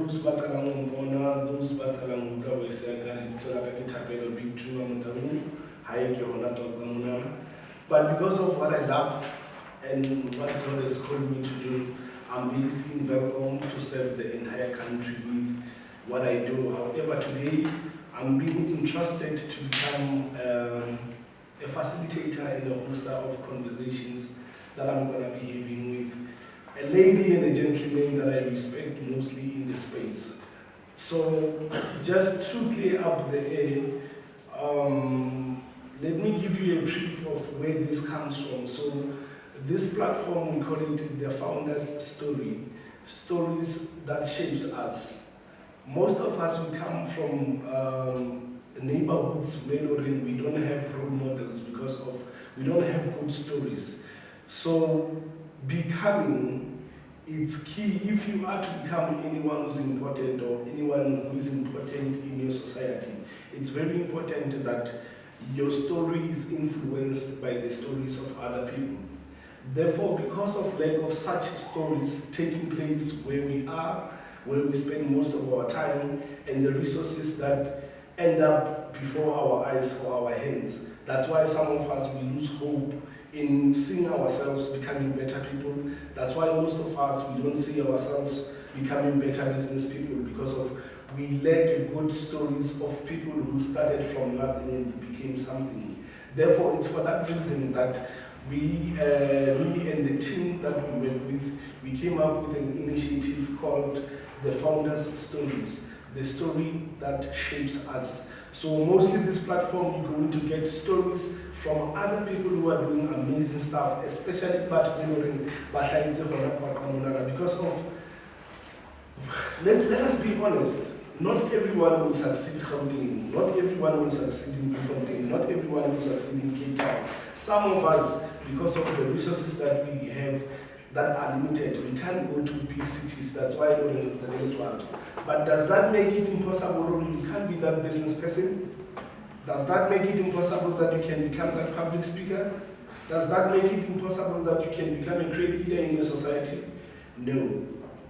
those batalang bona, those batalang voice Thapelo big true Motaung, high Kihona. But because of what I love and what God has called me to do, I'm based in Velkom to serve the entire country with what I do. However, today I'm being entrusted to become a facilitator and a hoster of conversations that I'm going to be having with a lady and a gentleman that I respect mostly in the space. So just to clear up the air, let me give you a brief of where this comes from. So this platform, we call it the Founder's Story, stories that shapes us. Most of us, we come from neighborhoods where we don't have role models because of we don't have good stories. So becoming, it's key. If you are to become anyone who's important or anyone who is important in your society, it's very important that your story is influenced by the stories of other people. Therefore, because of lack of such stories taking place where we are, where we spend most of our time, and the resources that end up before our eyes or our hands, that's why some of us, we lose hope in seeing ourselves becoming better people. That's why most of us, we don't see ourselves becoming better business people, because of we lack good stories of people who started from nothing and became something. Therefore, it's for that reason that me and the team that we work with, we came up with an initiative called the Founders Stories, the story that shapes us. So mostly this platform, you're going to get stories from other people who are doing amazing stuff, especially because of, let us be honest, not everyone will succeed in Gauteng, not everyone will succeed in Bloemfontein, not everyone will succeed in Cape Town. Some of us, because of the resources that we have that are limited, we can't go to big cities. That's why I don't know. But does that make it impossible you can't be that business person? Does that make it impossible that you can become that public speaker? Does that make it impossible that you can become a great leader in your society? No.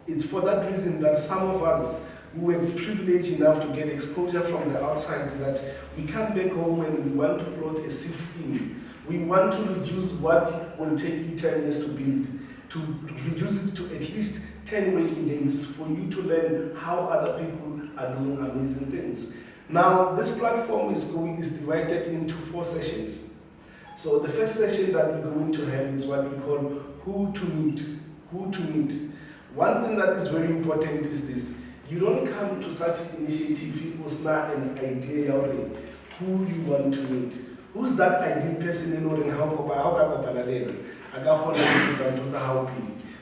It's for that reason that some of us who were privileged enough to get exposure from the outside, that we come back home and we want to plot a seed in. We want to reduce what will take you 10 years to build, to reduce it to at least 10 working days for you to learn how other people are doing amazing things. Now, this platform is divided into 4 sessions. So the first session that we're going to have is what we call who to meet. Who to meet. One thing that is very important is this. You don't come to such initiative with an idea who you want to meet. Who's that ideal person in order how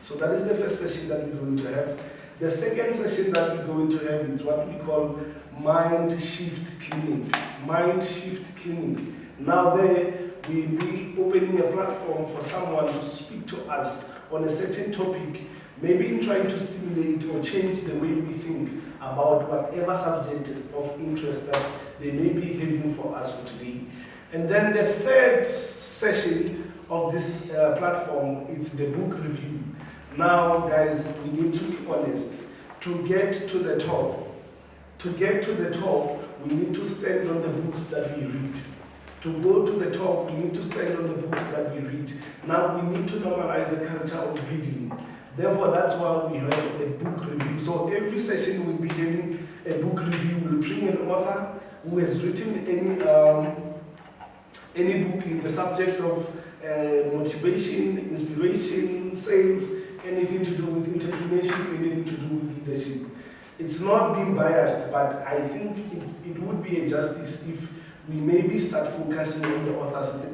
So that is the first session that we're going to have. The second session that we're going to have is what we call MINDSHIFT Clinic. MINDSHIFT Clinic. Now there we'll be opening a platform for someone to speak to us on a certain topic, maybe in trying to stimulate or change the way we think about whatever subject of interest that they may be having for us for today. And then the third session of this platform, it's the book review. Now, guys, we need to be honest. To get to the top, we need to stand on the books that we read. To go to the top, we need to stand on the books that we read. Now, we need to normalize a culture of reading. Therefore, that's why we have a book review. So every session we'll be having a book review. We'll bring an author who has written any book in the subject of motivation, inspiration, sales, anything to do with entrepreneurship, anything to do with leadership. It's not being biased, but I think it would be a justice if we maybe start focusing on the authors.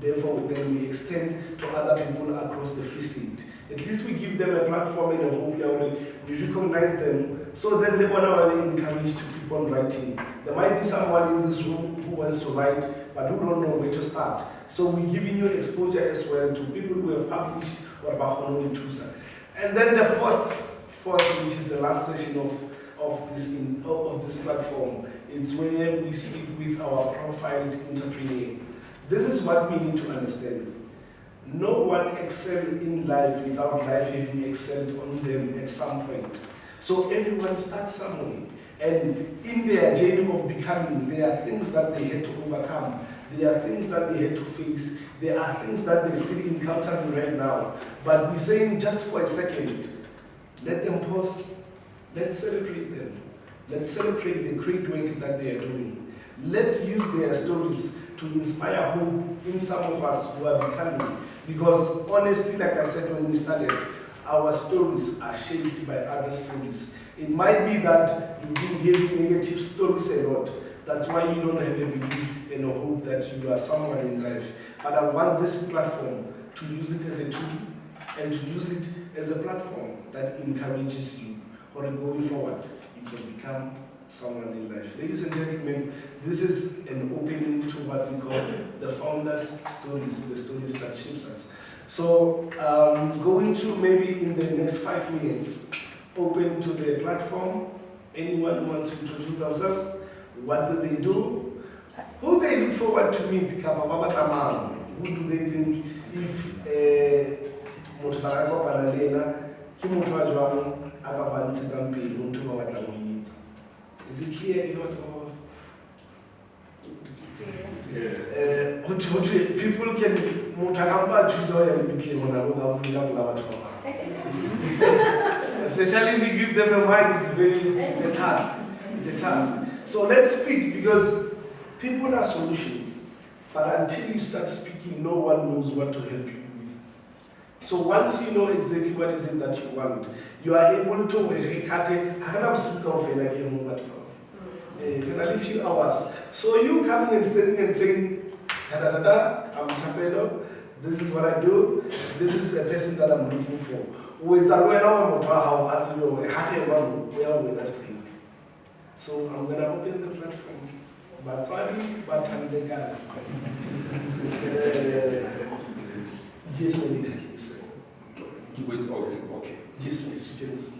Therefore, then we extend to other people across the Free State. At least we give them a platform and a hope, we recognize them, so then they are encouraged to keep on writing. There might be someone in this room who wants to write, but who don't know where to start. So we're giving you exposure as well to people who have published or Bahonoli Tusa. And then the fourth, which is the last session of this platform, it's where we speak with our profiled entrepreneur. This is what we need to understand. No one excels in life without life having excelled on them at some point. So everyone starts somewhere. And in their journey of becoming, there are things that they had to overcome. There are things that they had to face. There are things that they're still encountering right now. But we're saying just for a second, let them pause. Let's celebrate them. Let's celebrate the great work that they are doing. Let's use their stories to inspire hope in some of us who are becoming. Because honestly, like I said when we started, our stories are shaped by other stories. It might be that you've been hearing negative stories a lot. That's why you don't have a belief and a hope that you are someone in life. But I want this platform to use it as a tool and to use it as a platform that encourages you or going forward. You can become someone in life. Ladies and gentlemen, this is an opening to what we call the founders' stories, the stories that shapes us. So, going to maybe in the next 5 minutes, open to the platform. Anyone who wants to introduce themselves, what do they do? Who they look forward to meet? Who do they think if is it clear? People can especially if you give them a mic, it's a task. It's a task. So let's speak, because people are solutions. But until you start speaking, no one knows what to help you with. So once you know exactly what is it that you want, you are able to can I leave few hours? So you coming and standing and saying, da-da-da-da, I'm Thapelo, this is what I do, this is a person that I'm looking for. So I'm going to open the platforms. But I'm the gas. Yes, please. You went okay. Yes, you can listen.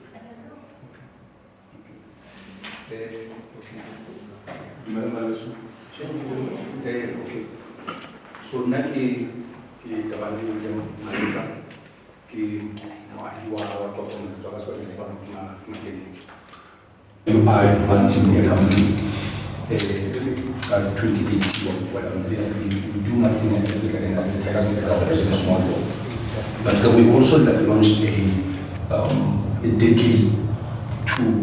Okay. Okay. So naki kabali maliza watoto I funding their company at 2018. What I'm basically we do marketing and advertising as our business model. But then we also launched a decade tool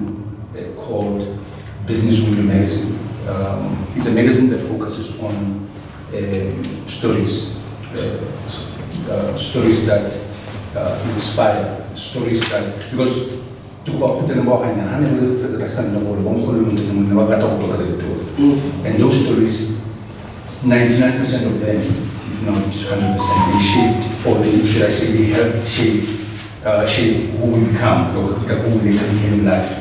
called Business Window Magazine. It's a magazine that focuses on stories, stories that inspire, stories that, because and those stories, 99% of them, if not 100%, they shaped, or they, should I say, they helped shape who we become, or who we later became in life.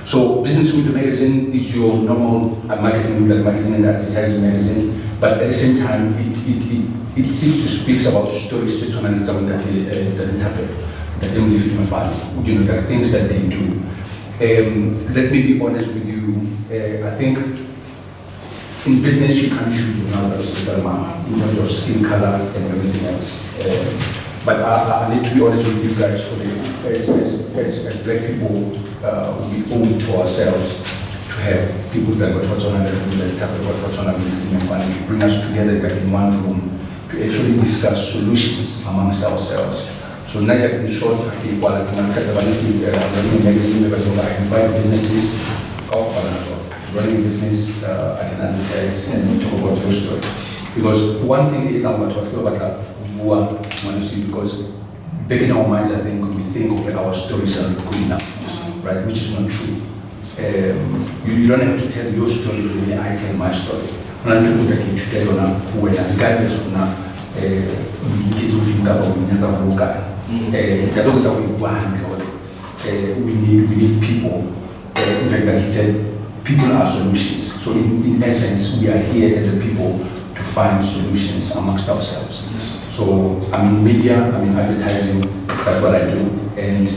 So Business Window Magazine is your normal marketing and advertising magazine, but at the same time, it seems to speak about stories that happen, that they Molefi Nyofane, you know, there are things that they do. Let me be honest with you, I think in business you can't choose another in terms of skin color and everything else. But I need to be honest with you guys, as black people, we owe it to ourselves to have people that got what's on and bring us together in one room to actually discuss solutions amongst ourselves. So now in short, running businesses, running business, I can advertise and talk about your story. Because one thing is because back in our minds, I think we think of our stories are good enough, right? Which is not true. You don't have to tell your story the way I tell my story. When I'm talking about today, regardless of we need people. In fact, like he said, people are solutions. So in essence, we are here as a people to find solutions amongst ourselves. Yes. So I'm in media, I'm in advertising, that's what I do. And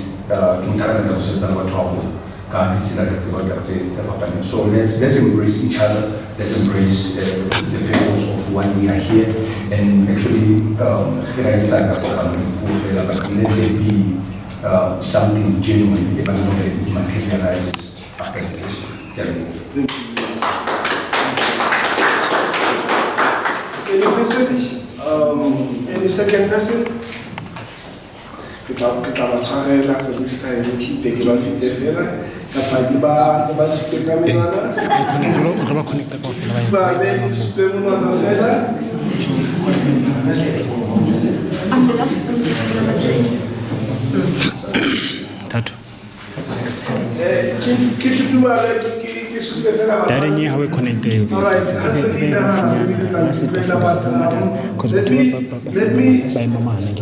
so let's embrace each other, let's embrace the purpose of why we are here, and actually let there be something genuine, even though it materializes after the session. Thank you. Any person? Any second person? For this time, Darenye hawe connected. All right.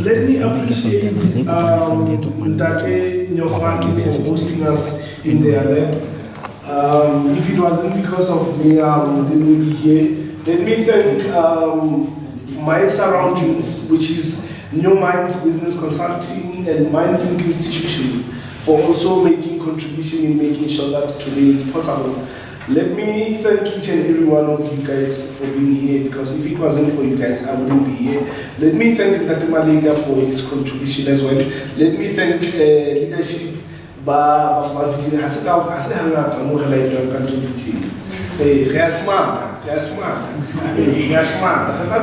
Let me appreciate Molefi Nyofane for hosting us in their lab. If it wasn't because of me, I wouldn't be here. Let me thank my surroundings, which is New Minds Business Consulting and MindThink Institution, for also making contribution in making sure that today it's possible. Let me thank each and every one of you guys for being here, because if it wasn't for you guys, I wouldn't be here. Let me thank Dr. Malega for his contribution as well. Let me thank leadership. I'm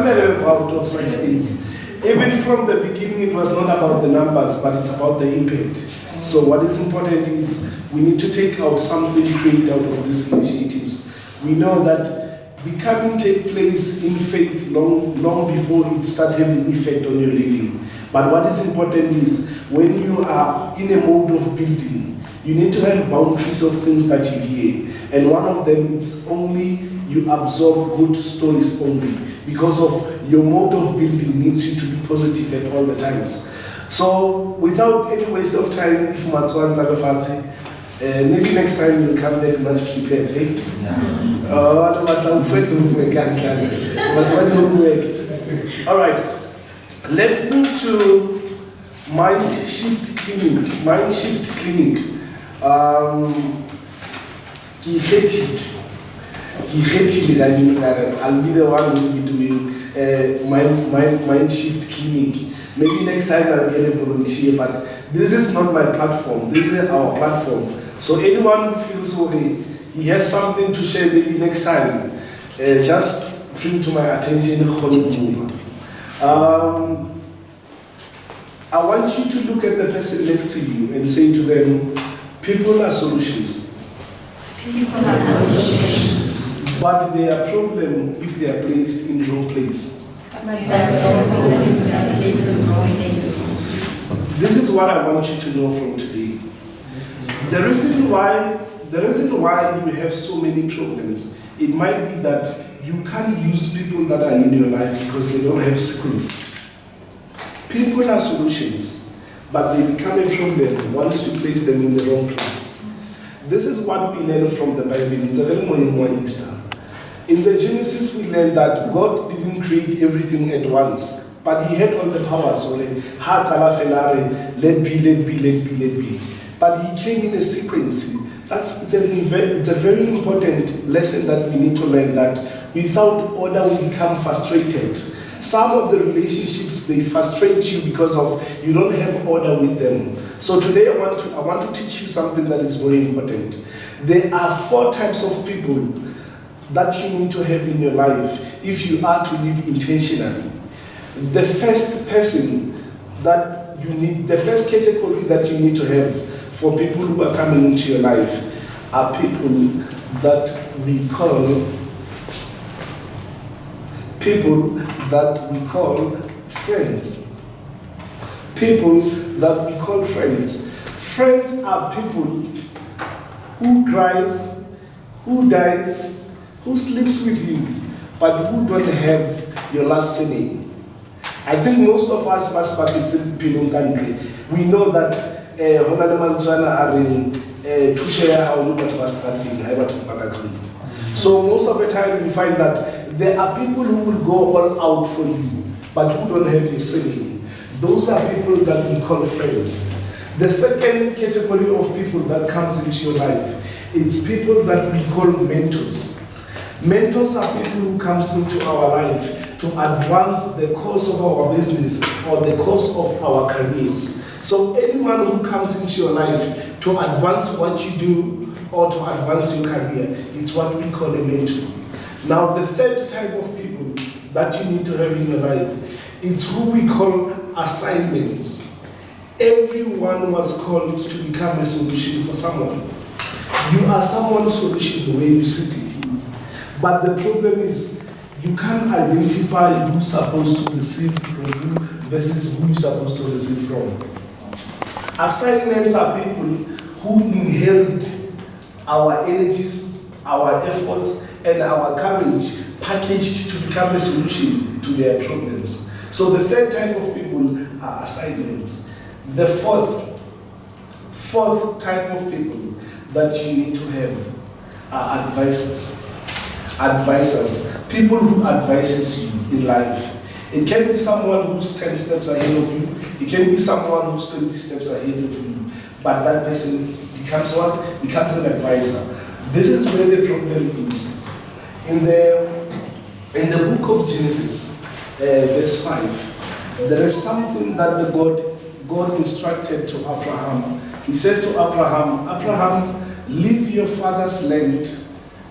very proud of such things. Even from the beginning, it was not about the numbers, but it's about the impact. So what is important is we need to take out something great out of these initiatives. We know that becoming take place in faith long before it starts having effect on your living. But what is important is when you are in a mode of building, you need to have boundaries of things that you hear. And one of them is only you absorb good stories only, because of your mode of building needs you to be positive at all the times. So without any waste of time, if Matsuan Zagafati, maybe next time you'll come back much prepared, eh? All right, let's move to MindShift Clinic. MindShift Clinic. I'll be the one who will be doing MindShift Clinic. Maybe next time I'll get a volunteer, but this is not my platform. This is our platform. So anyone who feels okay, he has something to share maybe next time, just bring to my attention. I want you to look at the person next to you and say to them, people are solutions. People are solutions. But they are problem if they are placed in the wrong place. This is what I want you to know from today. The reason why you have so many problems, it might be that you can't use people that are in your life because they don't have skills. People are solutions, but they become a problem once you place them in the wrong place. This is what we learn from the Bible. It's a very more Easter. In the Genesis, we learned that God didn't create everything at once, but He had all the powers. So, let be, let be, let be, let be. But He came in a sequence. It's a very important lesson that we need to learn, that without order we become frustrated. Some of the relationships, they frustrate you because of you don't have order with them. So today I want to teach you something that is very important. There are 4 types of people that you need to have in your life if you are to live intentionally. The first person that you need, the first category that you need to have for people who are coming into your life are people that we call friends. People that we call friends. Friends are people who cries, who dies, who sleeps with you, but who don't have your last say. I think most of us must participate. We know that so most of the time we find that there are people who will go all out for you, but who don't have your say. Those are people that we call friends. The second category of people that comes into your life, it's people that we call mentors. Mentors are people who comes into our life to advance the course of our business or the course of our careers. So anyone who comes into your life to advance what you do or to advance your career, it's what we call a mentor. Now the third type of people that you need to have in your life, it's who we call assignments. Everyone was called to become a solution for someone. You are someone's solution the way you sit here. But the problem is, you can't identify who's supposed to receive from you versus who you're supposed to receive from. Assignments are people who inherit our energies, our efforts, and our courage packaged to become a solution to their problems. So the third type of people are assignments. The fourth type of people that you need to have are advisors. Advisors, people who advises you in life. It can be someone who's 10 steps ahead of you. It can be someone who's 20 steps ahead of you. But that person becomes what? Becomes an advisor. This is where the problem is. In the book of Genesis, verse 5, there is something that the God instructed to Abraham. He says to Abraham, Abraham, leave your father's land,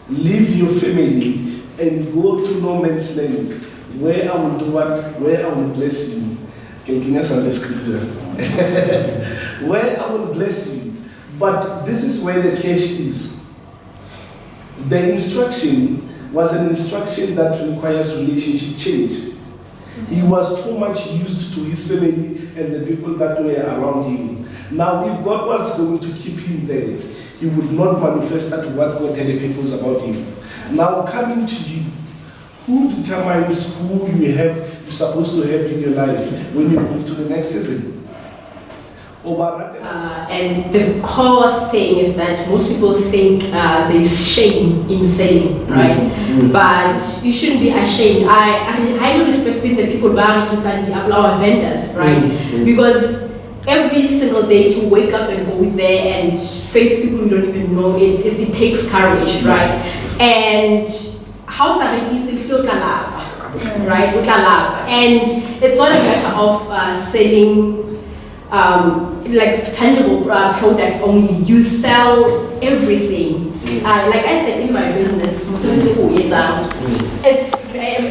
leave your family, and go to no man's land, where I will do what? Where I will bless you. Can you guess the scripture? Where I will bless you. But this is where the catch is. The instruction was an instruction that requires relationship change. He was too much used to his family and the people that were around him. Now, if God was going to keep him there, he would not manifest that what God had a purpose about him. Now, coming to you, who determines who you're supposed to have in your life when you move to the next season? And the core thing is that most people think there is shame in selling, right? But you shouldn't be ashamed. I highly respect with the people who are our vendors, right? Because every single day to wake up and go there and face people you don't even know, it takes courage, right? And how right? And it's not a matter of selling like tangible products only. You sell everything. Like I said, in my business, it's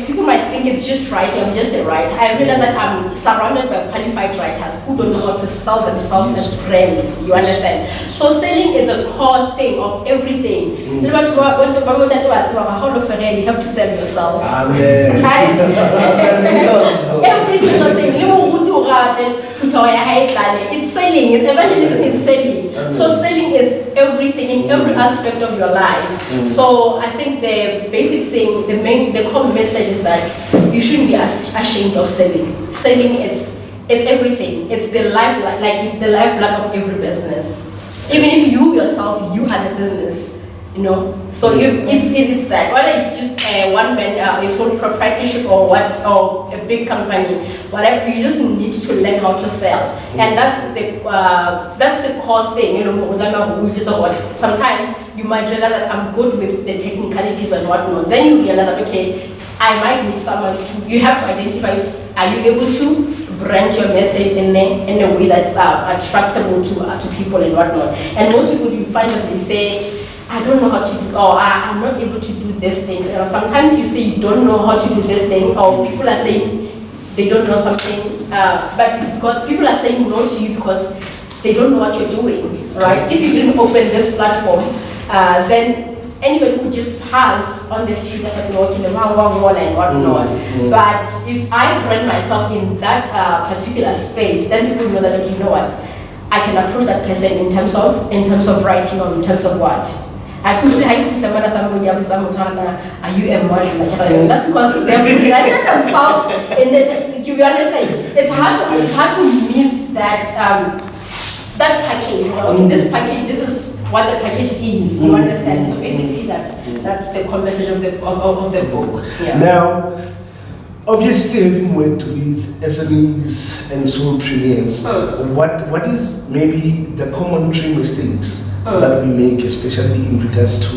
people might think it's just writing. I'm just a writer. I realize that I'm surrounded by qualified writers who don't know how to sell themselves as brands. You understand? So selling is a core thing of everything. You have to sell yourself. Amen. Right? Every single thing. It's selling. Evangelism is selling. So selling is everything in every aspect of your life. So I think the basic thing, the core message is that you shouldn't be ashamed of selling. Selling, it's everything. It's the it's the lifeblood of every business. Even if you yourself, you are the business, you know. So it's that, whether it's just one man, a sole proprietorship or a big company, whatever, you just need to learn how to sell, and that's the core thing. You know, we just about. Sometimes you might realize that I'm good with the technicalities and whatnot. Then you realize that okay, I might need someone to. You have to identify: are you able to brand your message in a way that's attractable to people and whatnot? And most people, you find that they say, I don't know how to do, or I'm not able to do these things. Sometimes you say you don't know how to do this thing, or people are saying they don't know something, but it's because people are saying no to you because they don't know what you're doing, right? If you didn't open this platform, then anybody could just pass on the street and start walking around and whatnot. But if I brand myself in that particular space, then people know that, okay, you know what, I can approach that person in terms of writing or in terms of what. I could say, are you a model? That's because they're branded themselves in the, you understand? It's hard to miss that that package. You know, okay, this package, this is what the package is. You understand? So basically, that's the core message of the book. Yeah. Now, obviously, having worked with SMEs and solopreneurs, what is maybe the common three mistakes that we make, especially in regards to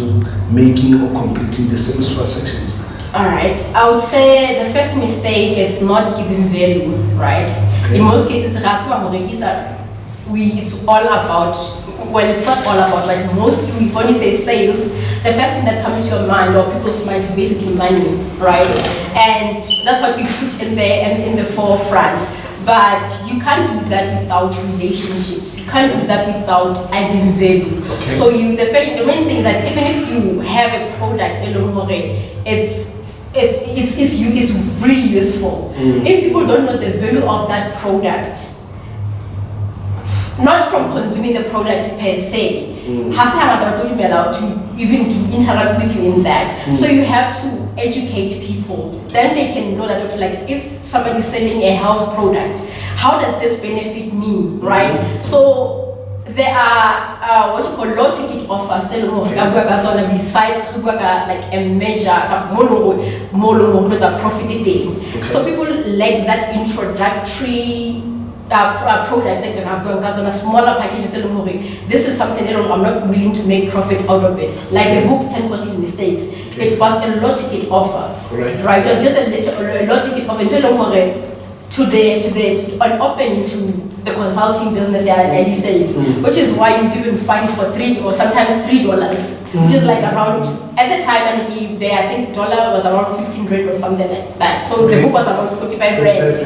making or completing the sales transactions? All right, I would say the first mistake is not giving value, right? Okay. In most cases, it's all about, well, it's not all about, but mostly when you say sales, the first thing that comes to your mind or people's mind is basically money, right? And that's what we put in there and in the forefront. But you can't do that without relationships. You can't do that without adding value. Okay. So the main thing is that even if you have a product, it's really useful. If people don't know the value of that product, not from consuming the product per se, has to be allowed to even to interact with you in that. So you have to educate people. Then they can know that, okay, like if somebody's selling a health product, how does this benefit me, right? So there are what you call low ticket offers. Besides like a measure, profit thing. So people like that introductory products like on a smaller package. This is something that I'm not willing to make profit out of it. Like the book 10 Costly Mistakes. It was a low ticket offer. Right? It was just a low ticket offer on open to the consulting business and sales, which is why you even find for $3 or sometimes $3, which is like around at the time and I think dollar was around 15 rand or something like that. So the book was around 45 rand.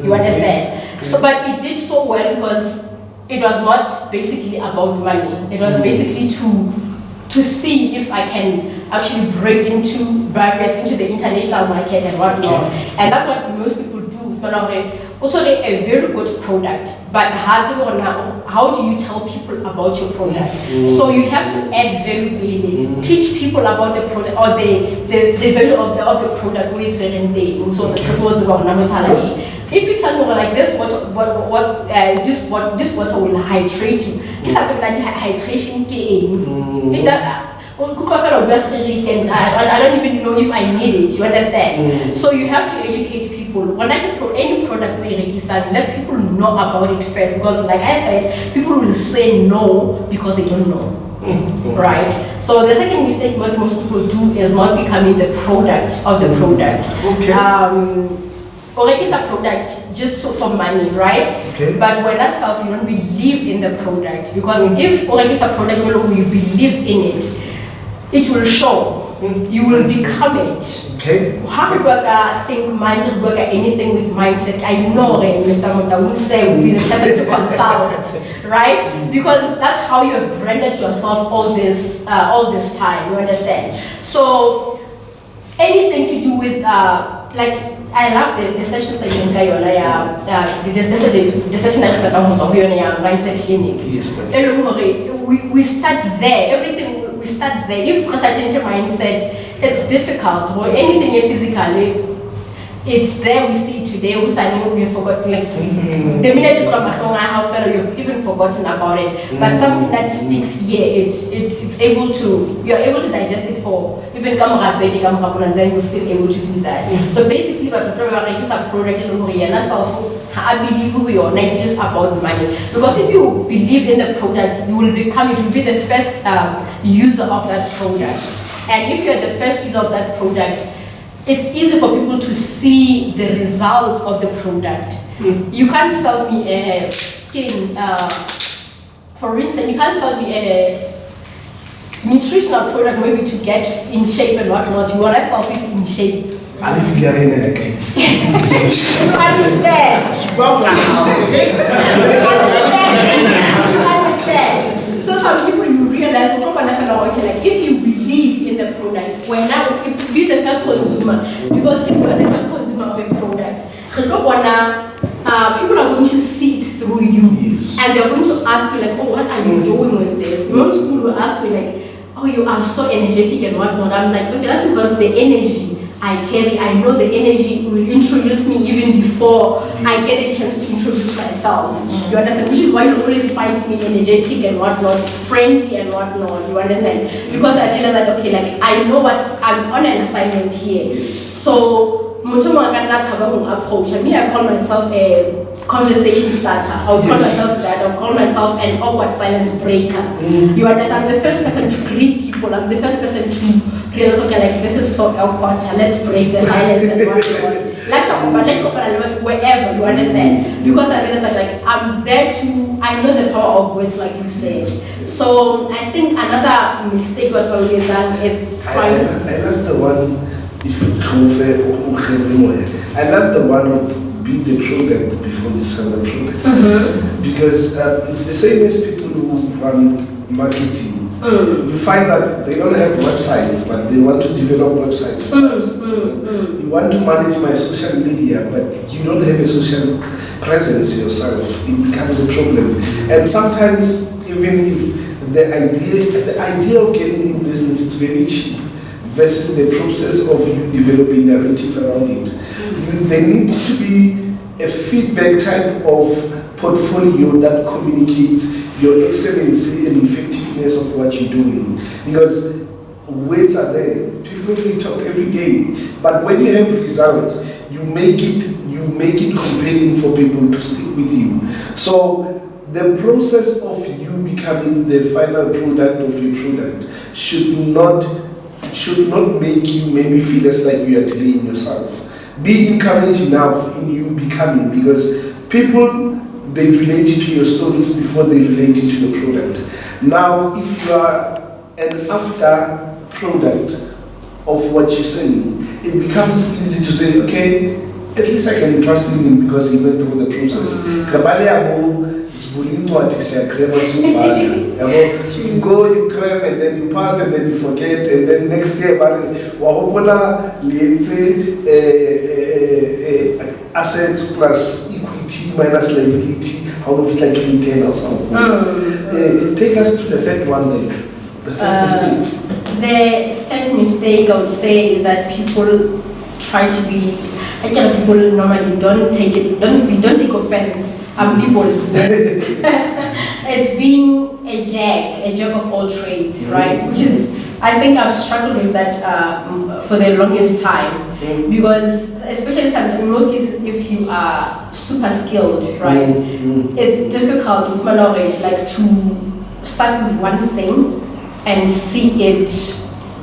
You understand? So, but it did so well because it was not basically about money. It was basically to see if I can actually break into barriers into the international market and whatnot. And that's what most people do. Also, a very good product, but how do you tell people about your product? So you have to add value, teach people about the product or the value of the product. So if you tell me like this water will hydrate you, it's something like hydration. I don't even know if I need it, you understand? So you have to educate people. When I get any product we let people know about it first, because like I said, people will say no because they don't know. Right? So the second mistake what most people do is not becoming the product of the product. Already it's a product just for money, right? But when yourself you don't believe in the product, because if already it's a product you believe in it, it will show. You will become it. How do I think mind anything with mindset? I know Mr. Motaung will be the person to consult, right? Because that's how you have branded yourself all this time. You understand? So anything to do with like I love the sessions that you can go on. The session that you can mindset clinic. Yes, we start there. Everything. We start there. If we change your mindset, it's difficult. Or anything physically, it's there. We see today. We have forgotten. Like the minute you come back home, how fellow you've even forgotten about it. But something that sticks here, it's able to. You're able to digest it for even and then you're still able to do that. So basically, what we're talking about is a product. I believe it's just about money. Because if you believe in the product, you will be the first user of that product. And if you're the first user of that product, it's easy for people to see the results of the product. You can't sell me a thing, for instance, you can't sell me a nutritional product maybe to get in shape and whatnot. You want to sell this in shape. I live here in again. You understand? You understand? So some people you realize, like if you believe in the product, when now it will be the first consumer, because if you are the first consumer of a product, people are going to see it through you, and they're going to ask you like, oh, what are you doing with this? Most people will ask me like, oh, you are so energetic and whatnot. I'm like, okay, that's because the energy I carry, I know the energy will introduce me even before I get a chance to introduce myself. You understand? Which is why you always find me energetic and whatnot, friendly and whatnot. You understand? Because I realize that, okay, like I know what I'm on an assignment here. So, approach. I call myself a conversation starter. I'll call myself that. I'll call myself an awkward silence breaker. You understand? I'm the first person to greet people. I'm the first person to realize, okay, like this is so awkward. Let's break the silence and whatnot. wherever, you understand? Because I realized that like I'm there to, I know the power of words, like you said. So I think another mistake what we is that it's trying. I love the one. I love the one of be the product before you sell the product, because it's the same as people who run marketing. You find that they don't have websites, but they want to develop websites for us. You want to manage my social media, but you don't have a social presence yourself. It becomes a problem. And sometimes, even if the idea of getting in business is very cheap versus the process of you developing narrative around it. There needs to be a feedback type of portfolio that communicates your excellency and effectiveness of what you're doing. Because words are there, people may talk every day, but when you have results, you make it compelling for people to stick with you. So the process of you becoming the final product of your product should not make you maybe feel as like you are delaying yourself. Be encouraged enough in you becoming, because people, they relate to your stories before they relate to the product. Now, if you are an after product of what you're saying, it becomes easy to say, okay, at least I can trust in him because he went through the process. You go, you cram, and then you pass, and then you forget, and then next year, assets plus equity minus liability, how of it like you 10 or something. Take us to the third one then. The third mistake. The third mistake I would say is that people try to be, people normally don't take offense. People. It's being a jack of all trades, right? Which is, I think I've struggled with that for the longest time, because especially in most cases, if you are super skilled, right, it's difficult to start with one thing and see it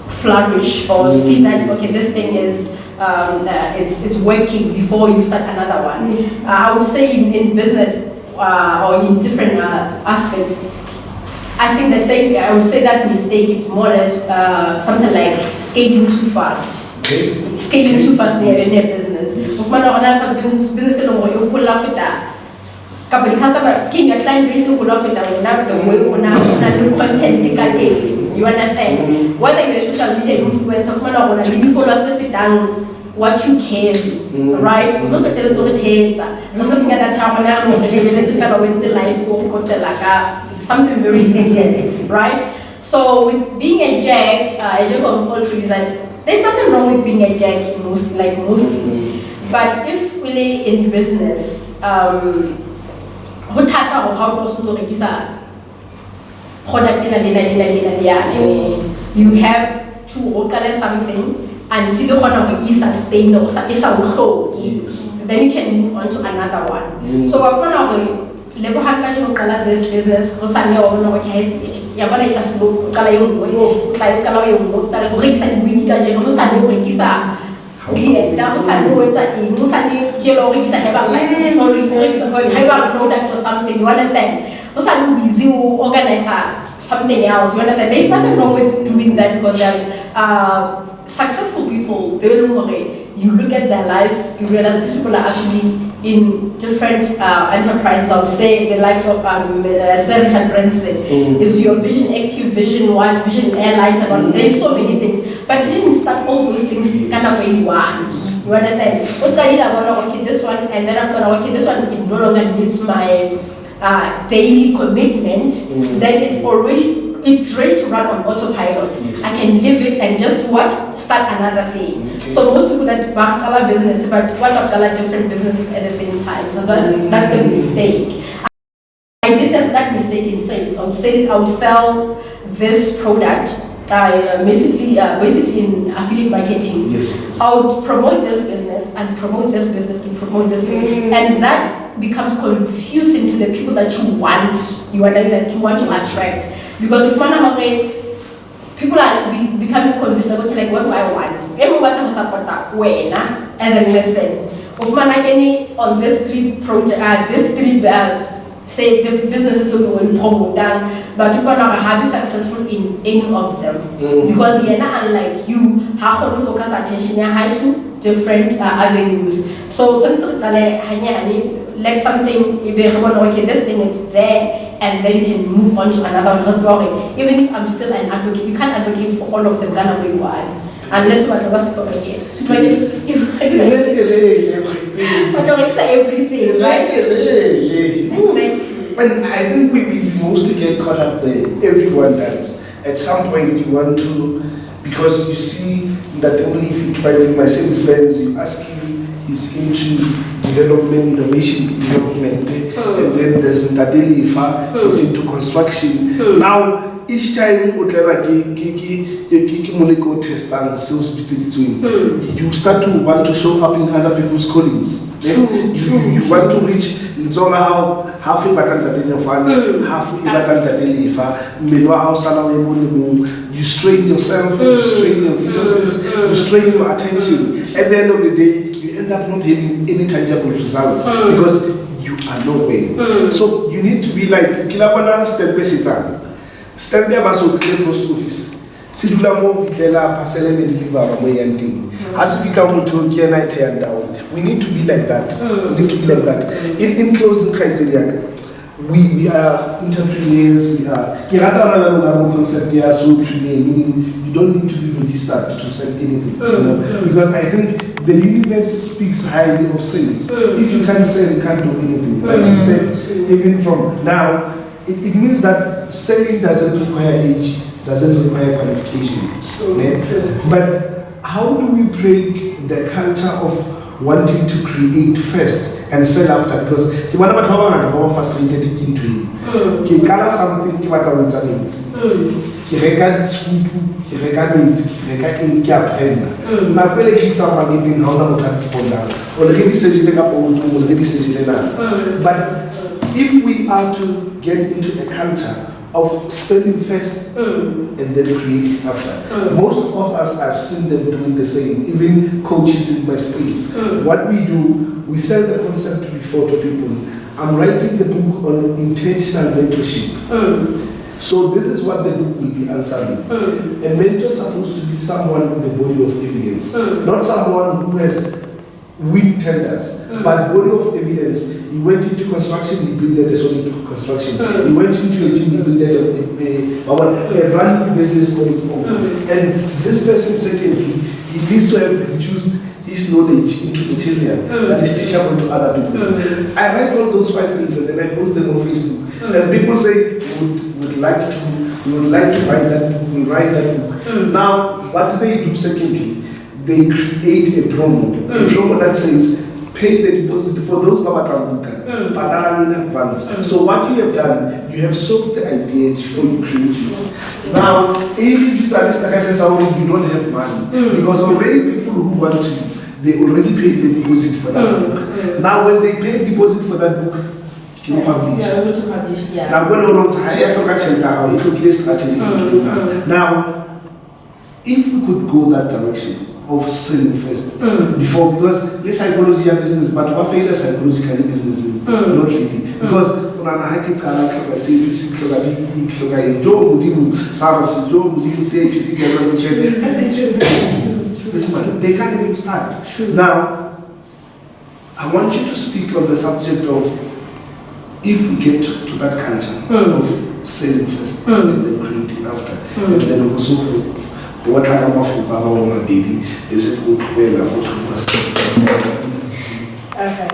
flourish, or see that okay, this thing is it's working before you start another one. I would say in business or in different aspects, I think I would say that mistake is more or less something like scaling too fast. Scaling too fast in a business. Business client base the content you understand? Whether you're a social media influencer, what you can, right? We're not going to tell you something something very business, right? So with being a jack of all trades, that there's nothing wrong with being a jack mostly. But if really in business, how to product you have to order something until you sustain or then you can move on to another one. So I found Lebo Mokhele this business product or something, you understand? Busy organize something else, you understand? There's nothing wrong with doing that, because they're successful people. You look at their lives, you realize these people are actually in different enterprises. I would say the likes of Sir Richard Branson is your Vision Active, Vision One, Vision Airlines, about there's so many things. But you didn't start all those things kind of where you want. You understand? So okay, this one, and then I've got okay, this one it no longer needs my daily commitment. Then it's ready to run on autopilot. I can leave it and just start another thing. So most people that back color business, but color different businesses at the same time. So that's the mistake. I did that mistake in sales. I would sell this product. Basically in affiliate marketing. I would promote this business and promote this business and promote this business, and that becomes confusing to the people that you want. You understand? You want to attract, because if people are becoming confused about like what do I want? Everyone wants to support that as a person. of managing on these three projects, these three say businesses will promote down, but if one are be successful in any of them, because unlike you, how to focus attention on two different avenues. So let something okay, this thing is there, and then you can move on to another one. Even if I'm still an advocate, you can't advocate for all of them Ghana where you are. Unless one of us go again. Everything, right? Exactly. And I think we mostly get caught up there. Everyone does. At some point, you want to, because you see that only if you drive my sales Benz, you ask him, he's into development, innovation development, and then there's Thapelo, he's into construction. Now, each time you start to want to show up in other people's callings. You want to reach, it's all how half a Thapelo Nyofane, half a Thapelo, you strain yourself, you strain your resources, you strain your attention. At the end of the day, you end up not having any tangible results because you are nowhere. So you need to be like Kilabana step stand there as a post office. Sidula mo vitela parcel and deliver away and thing. As we come to night and down. We need to be like that. We need to be like that. In closing criteria, we are entrepreneurs, we are concept here, meaning you don't need to be registered to sell anything. Because I think the universe speaks highly of sales. If you can't sell, you can't do anything. Like you said, even from now, it means that selling doesn't require age, doesn't require qualification. But how do we break the culture of wanting to create first and sell after? Because you want to frustrated into you. You color something, you want to you record but if we are to get into a culture of selling first and then creating after. Most of us, I've seen them doing the same, even coaches in my space. What we do, we sell the concept before to people. I'm writing the book on intentional mentorship. So this is what the book will be answering. A mentor is supposed to be someone with a body of evidence, not someone who has win tenders, but body of evidence. He went into construction, he built a solid construction. He went into a gym, he built a running business on its own. And this person, secondly, he needs to have reduced his knowledge into material that is teachable to other people. I write all those 5 things and then I post them on Facebook. And people say, we would like to buy that book, we write that book. Now, what do they do secondly? They create a promo that says, pay the deposit for those but in advance. So what you have done, you have sold the idea before you create it. Now, you don't have money because already people who want to, they already paid the deposit for that book. Now, when they pay deposit for that book, you publish. Now, when you want to hire for now, if we could go that direction of selling first before, because this psychology and business, but what failure psychologically business not really, because they can't even start. Now, I want you to speak on the subject of if we get to that culture of selling first and then creating after, and then also what I am of my baby is it good Okay.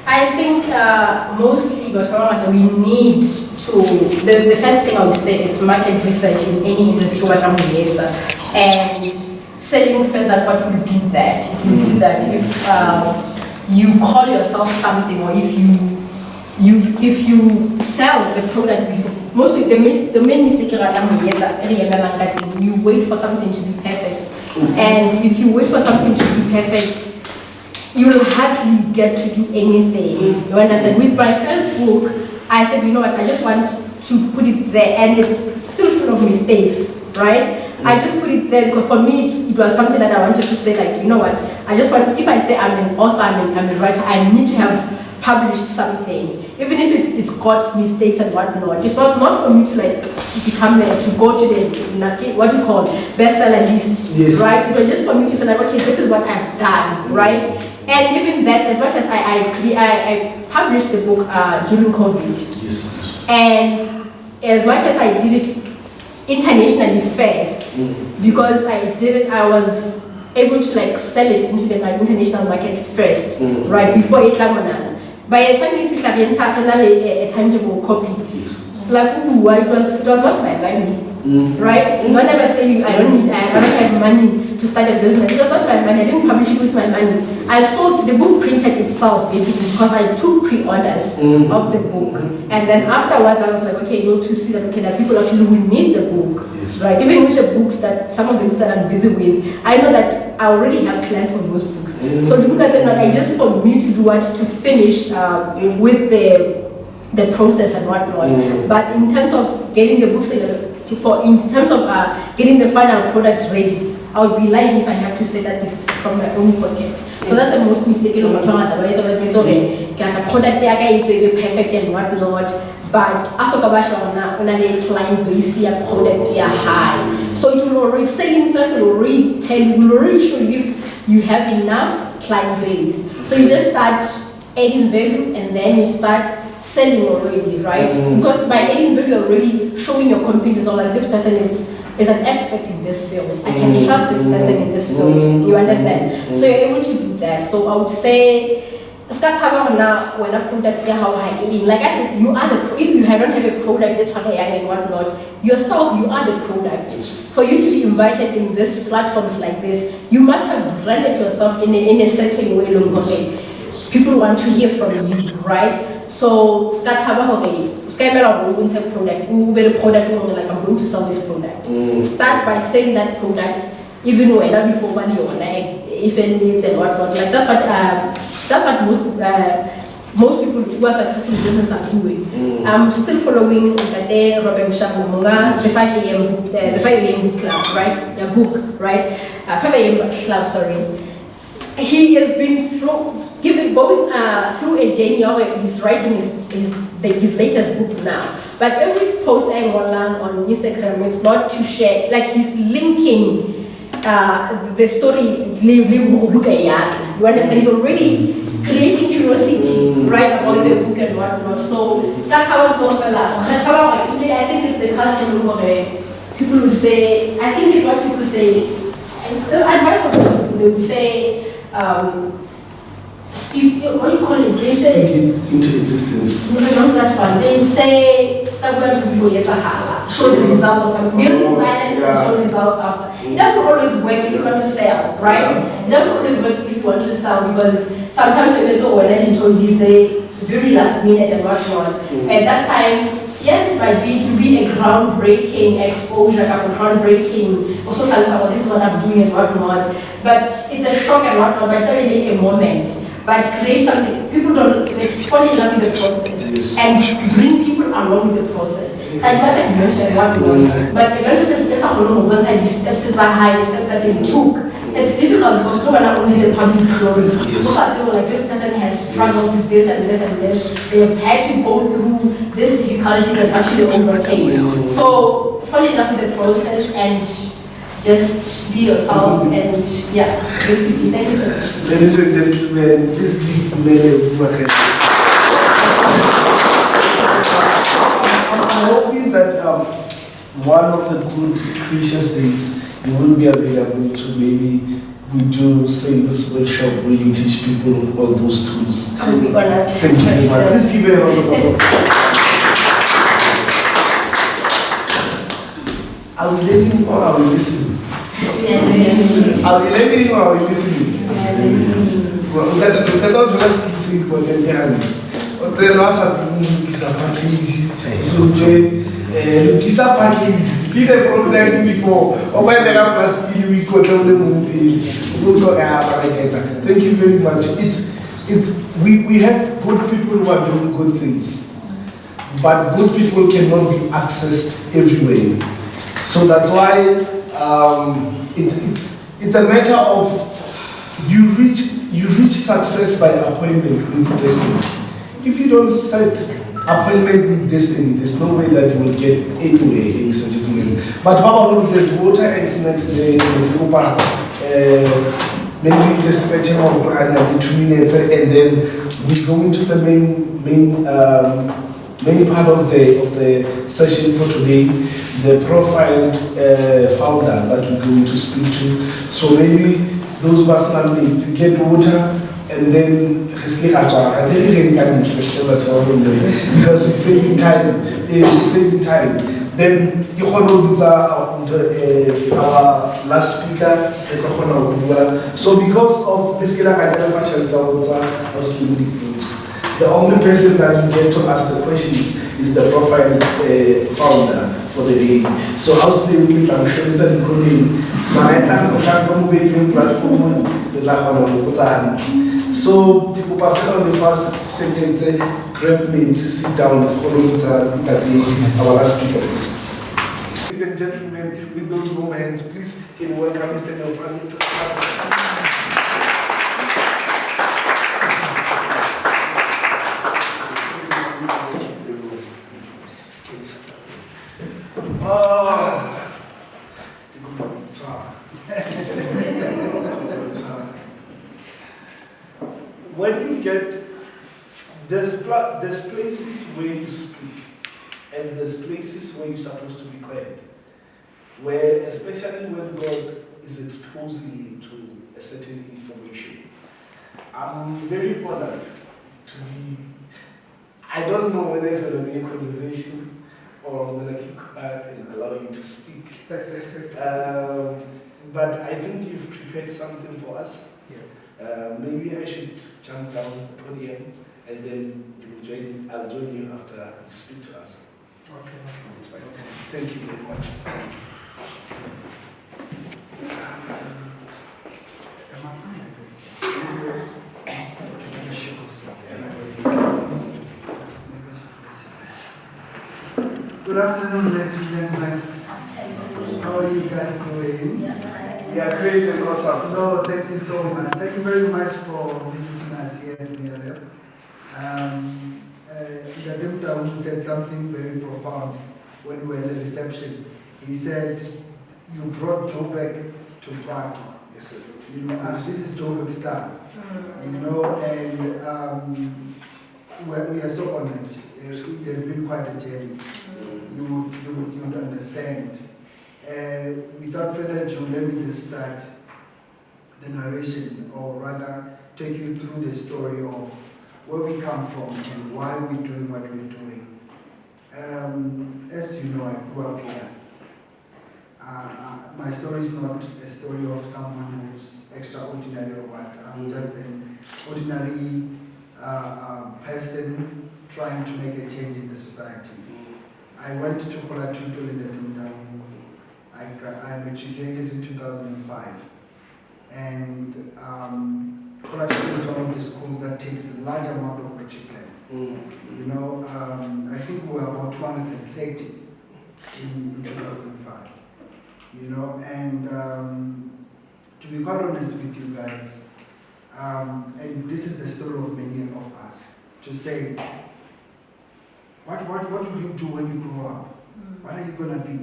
I think mostly, but we need to, the first thing I would say is market research in any industry, and selling first, that's what will do that. It will do that if you call yourself something, or if you sell the product before. Mostly the main mistake you wait for something to be perfect. And if you wait for something to be perfect, you will hardly get to do anything. You understand? With my first book, I said, you know what, I just want to put it there, and it's still full of mistakes, right? I just put it there because for me it was something that I wanted to say, like, you know what, I just want, if I say I'm an author, I'm a writer, I need to have published something, even if it's got mistakes and whatnot. It was not for me to like become there, to go to the, what you call, bestseller list, right? It was just for me to say like, okay, this is what I've done, right? And even that, as much as I published the book during COVID, and as much as I did it internationally first, because I was able to like sell it into the international market first, right, before it came. By the time you feel like a tangible copy, like it was not my money, right? Don't ever say I don't have money to start a business. It was not my money. I didn't publish it with my money. I sold the book, printed itself basically because I took pre-orders of the book, and then afterwards I was like, okay, able to see that okay, that people actually will need the book, right? Even with the books that some of the books that I'm busy with, I know that I already have plans for those books. So the book that I just for me to do what to finish with the process and whatnot. But in terms of getting the books in terms of getting the final product ready, I would be lying if I have to say that it's from my own pocket. So that's the most mistaken otherwise get a product it's perfect and whatnot. But as a client base product high. So it will already say first, it will already tell you, will already show you if you have enough client base. So you just start adding value and then you start selling already, right? Because by adding value, you're already showing your competitors, or like this person is an expert in this field. I can trust this person in this field. You understand? So you're able to do that. So I would say, when a product, like I said, you are the if you don't have a product that's what I am and whatnot, yourself, you are the product. For you to be invited in these platforms like this, you must have branded yourself in a certain way. People want to hear from you, right? So start having product, like I'm going to sell this product. Start by selling that product, even when not before money or like if it needs and whatnot. Like that's what most people who are successful in business are doing. I'm still following the Robert Shamunga, the 5 a.m. book, the 5 a.m. book club, right? The book, right? 5 a.m. club, sorry. He has been going through a journey where he's writing his latest book now. But every post I'm on Instagram, it's not to share, like he's linking the story. You understand? He's already creating curiosity, right, about the book and whatnot. So that's how I think it's the culture where people will say, I think it's what people say, it's the advice of people, they will say, speak, what do you call it? They say, speak it into existence. No, not that one. They say, stop going to before you show the results or something. Build in silence and show results after. It doesn't always work if you want to sell, right? It doesn't always work if you want to sell because sometimes when I told you they very last minute and whatnot. At that time, yes, it might be to be a groundbreaking exposure, groundbreaking, also tell someone this is what I'm doing and whatnot. But it's a shock and whatnot, but not really a moment. But create something, people don't fall in love with the process and bring people along with the process. And what I mentioned but eventually once the steps are high, the steps that they took, it's difficult because no one only the public glory. People are saying like this person has struggled with this and this and this. They have had to go through these difficulties and actually overcame. So fall in love with the process and just be yourself and yeah, basically. Thank you so much. Ladies and gentlemen, please give Lebo Mokhele. I'm hoping that one of the good Christmas days you will be available to maybe we do sales workshop where you teach people all those tools. I'll be honored. Thank you very much. Please give a round of applause. Are we learning or are we listening? Are we learning or are we listening? Well, we cannot just keep saying for them behind. So Lukisa package, be the problems before, or when they have a speed, we go down the movie. Thank you very much. We have good people who are doing good things, but good people cannot be accessed everywhere. So that's why it's a matter of you reach success by appointment with destiny. If you don't set appointment with destiny, there's no way that you will get anywhere in such a way. But probably there's water and snacks there in the Kupa, maybe the stretching of 2 minutes, and then we go into the main part of the session for today, the profiled founder that we're going to speak to. So maybe those personal needs, you get water, and then I think we can because we're saving time. We're saving time. Then you want to our last speaker. So because of this the only person that you get to ask the questions is the profile founder for the day. So how stay with I'm sure it's a good platform. So the on the first 60 seconds, grab me to sit down and follow our last speaker. Ladies and gentlemen, with those moments, please can you welcome Mr. Nyofane to when you get, there's places where you speak, and there's places where you're supposed to be quiet. Where, especially when God is exposing you to a certain information. I'm very honored to be, I don't know whether it's going to be a conversation or I'm going to keep quiet and allow you to speak. But I think you've prepared something for us. Maybe I should jump down the podium and then you will join. I'll join you after you speak to us. Okay. It's fine. Okay. Thank you very much. Good afternoon, ladies and gentlemen. How are you guys doing? Yeah, great and awesome. So, thank you so much. Thank you very much for visiting us here in MIYA. Motaung said something very profound when we were in the reception. He said, "You brought Joburg to Prague." Yes, sir. You know, this is Joburg stuff. You know, and we are so honored. It has been quite a journey. You would understand. Without further ado, let me just start the narration, or rather take you through the story of where we come from and why we're doing what we're doing. As you know, I grew up here. My story is not a story of someone who's extraordinary or what. I'm just an ordinary person trying to make a change in the society. I went to Kolatuto in the Motaung. I matriculated in 2005. And Kolatuto is one of the schools that takes a large amount of matriculants. You know, I think we were about 230 in 2005. You know, and to be quite honest with you guys, and this is the story of many of us, to say, what will you do when you grow up? What are you going to be?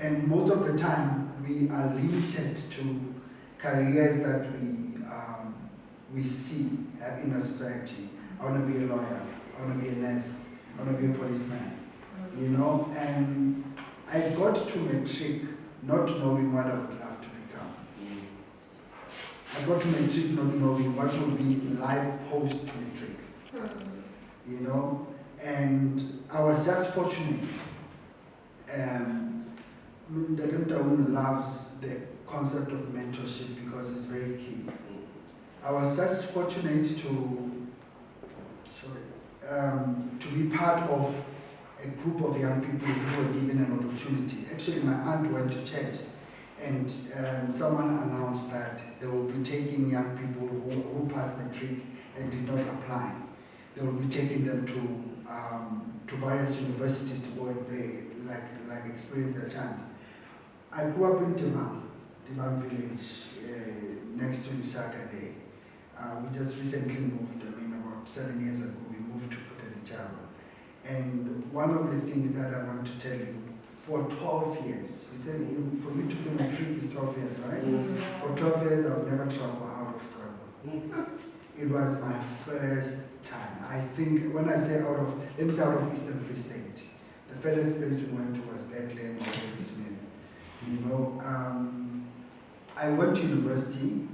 And most of the time, we are limited to careers that we see in a society. I want to be a lawyer. I want to be a nurse. I want to be a policeman. You know, and I got to matric not knowing what I would love to become. I got to matric not knowing what would be life post-matric. You know, and I was just fortunate. Motaung loves the concept of mentorship because it's very key. I was just fortunate to be part of a group of young people who were given an opportunity. Actually, my aunt went to church and someone announced that they will be taking young people who passed matric and did not apply. They will be taking them to various universities to go and play, like experience their chance. I grew up in Timam village, next to Lusaka there. We just recently moved, about 7 years ago, we moved to Putadichaba. And one of the things that I want to tell you, for 12 years, we said for you to do matric is 12 years, right? For 12 years, I've never traveled out of Thapelo. It was my first time. I think when I say out of Eastern Free State, the furthest place we went to was Bethlehem or Baby Smith. I went to university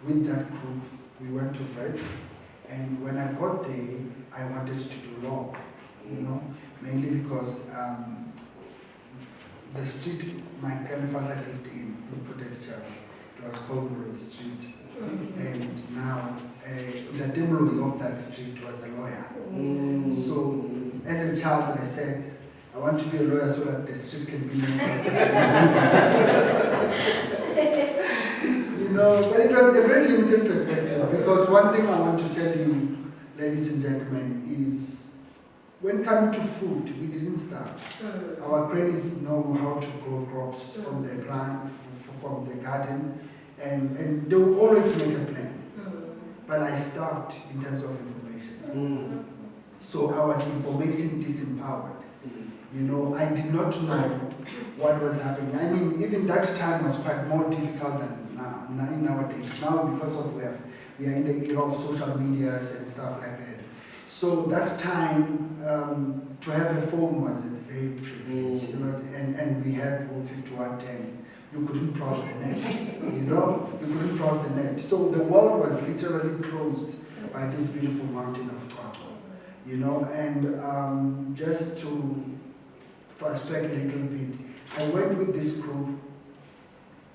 with that group. We went to Vets, and when I got there, I wanted to do law, mainly because the street my grandfather lived in Putadichaba, it was called Roy Street. And now, the demo of that street was a lawyer. So, as a child, I said, I want to be a lawyer so that the street can be named after me. But it was a very limited perspective, because one thing I want to tell you, ladies and gentlemen, is when coming to food, we didn't start. Our grannies know how to grow crops from the plant, from the garden, and they will always make a plan. But I stopped in terms of information. So I was information disempowered. I did not know what was happening. Even that time was quite more difficult than nowadays. Now, because of we are in the era of social medias and stuff like that. So that time, to have a phone was a very privilege. And we had 5110. You couldn't cross the net. You couldn't cross the net. So the world was literally closed by this beautiful mountain of Thapelo. And just to fast track a little bit, I went with this group.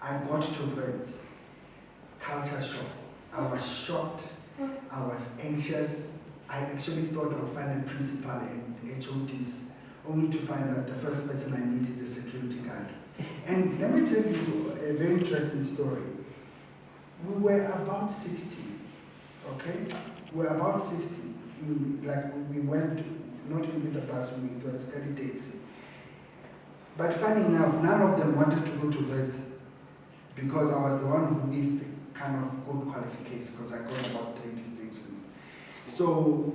I got to Vets, culture shock. I was shocked. I was anxious. I actually thought I would find a principal and HODs, only to find out the first person I meet is a security guard. And let me tell you a very interesting story. We were about 60, okay? We were about 60. We went, not even with the bus, it was early taxi. But funny enough, none of them wanted to go to Vets because I was the one with kind of good qualifications, because I got about 3 distinctions. So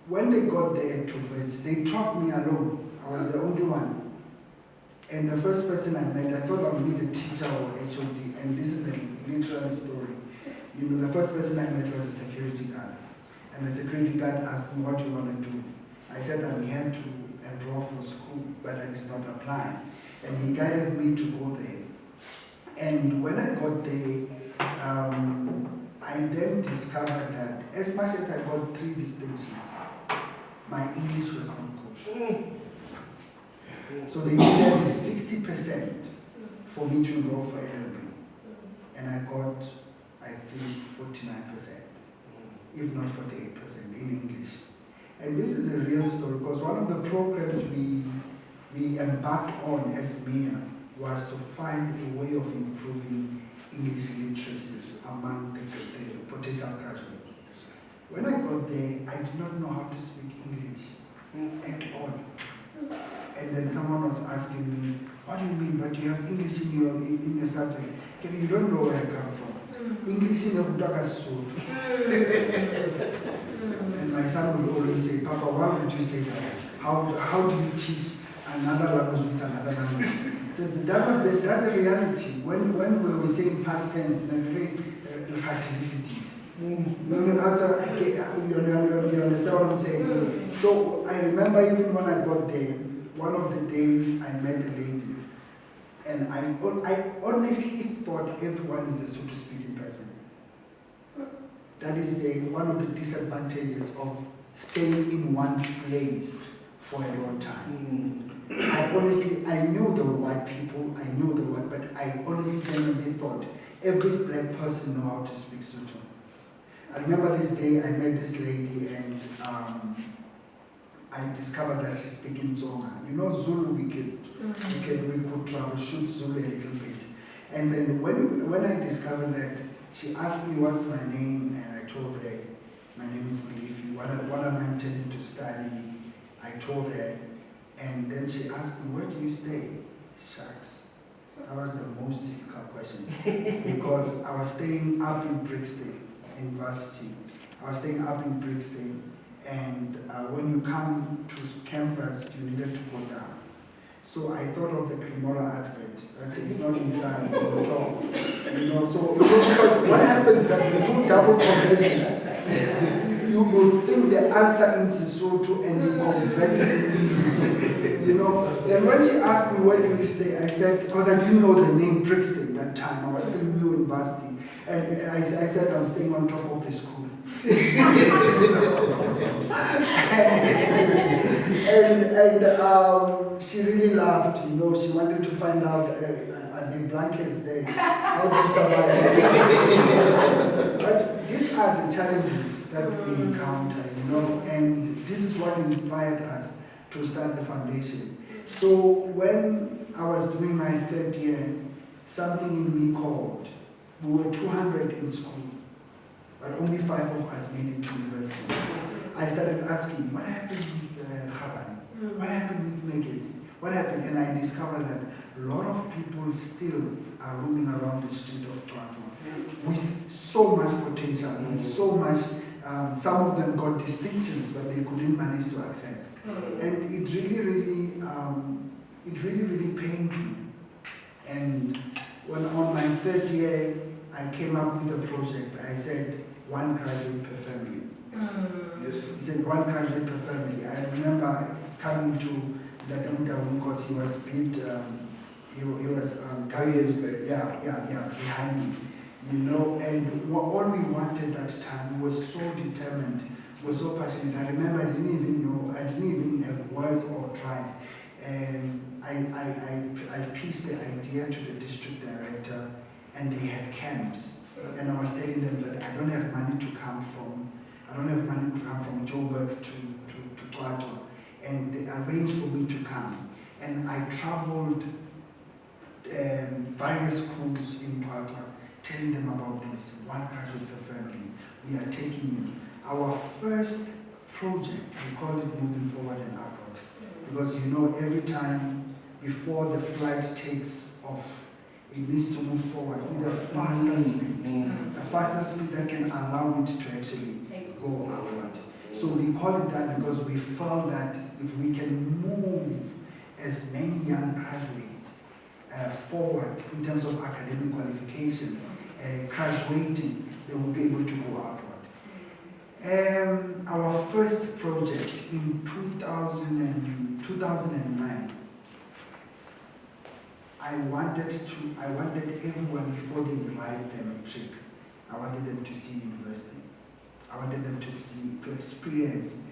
when they got there to Vets, they dropped me alone. I was the only one. And the first person I met, I thought I would need a teacher or HOD, and this is a literal story. The first person I met was a security guard. And the security guard asked me, what do you want to do? I said, I'm here to enroll for school, but I did not apply. And he guided me to go there. And when I got there, I then discovered that as much as I got 3 distinctions, my English was not good. So they needed 60% for me to enroll for LLB. And I got, I think, 49%, if not 48% in English. And this is a real story, because one of the programs we embarked on as MIYA was to find a way of improving English literacies among the potential graduates. When I got there, I did not know how to speak English at all. And then someone was asking me, what do you mean, but you have English in your subject? You don't know where I come from. English in your Sotho. And my son would always say, Papa, why would you say that? How do you teach another language with another language? He says, that's a reality. When we were saying past tense, you understand what I'm saying? So I remember even when I got there, one of the days I met a lady, and I honestly thought everyone is a Sotho speaking person. That is one of the disadvantages of staying in one place for a long time. I knew there were white people, but I honestly genuinely thought every black person knows how to speak Sotho. I remember this day I met this lady, and I discovered that she's speaking Tsonga. Zulu, we could troubleshoot Zulu a little bit. And then when I discovered that, she asked me what's my name, and I told her my name is Molefi. What am I intending to study? I told her, and then she asked me, where do you stay? Shucks. That was the most difficult question because I was staying up in Brixton University. I was staying up in Brixton, and when you come to campus, you needed to go down. So I thought of the Cremora advert. That's it, it's not inside, it's on top. You know, so because what happens is that you do double conversion. You think the answer in Sesotho and you convert it in English. You know, then when she asked me where do you stay, I said, because I didn't know the name Brixton that time, I was still new in university, and I said I'm staying on top of the school. and she really laughed, you know, she wanted to find out are the blankets there, how do you survive? But these are the challenges that we encounter, you know, and this is what inspired us to start the foundation. So when I was doing my third year, something in me called. We were 200 in school, but only 5 of us made it to university. I started asking, what happened with Khabani? What happened with Megezi? What happened? And I discovered that a lot of people still are roaming around the street of Toronto with so much potential, with so much, some of them got distinctions, but they couldn't manage to access. And it really pained me. And when on my third year, I came up with a project. I said, 1 graduate per family. Yes. He said 1 graduate per family. I remember coming to the Motaung because he was behind me, you know, and all we wanted that time, we were so determined, we were so passionate. I remember I didn't even have work or drive. And I pitched the idea to the district director, and they had camps. And I was telling them that I don't have money to come from Joburg to Tlato. And they arranged for me to come. And I traveled various schools in Tlato, telling them about this, 1 graduate per family. We are taking you. Our first project, we call it Moving Forward and Upward. Because you know, every time before the flight takes off, it needs to move forward with a faster speed that can allow it to actually go upward. So we call it that because we felt that if we can move as many young graduates forward in terms of academic qualification, graduating, they will be able to go upward. Our first project in 2009, I wanted everyone before they arrived their matric, I wanted them to see university. I wanted them to experience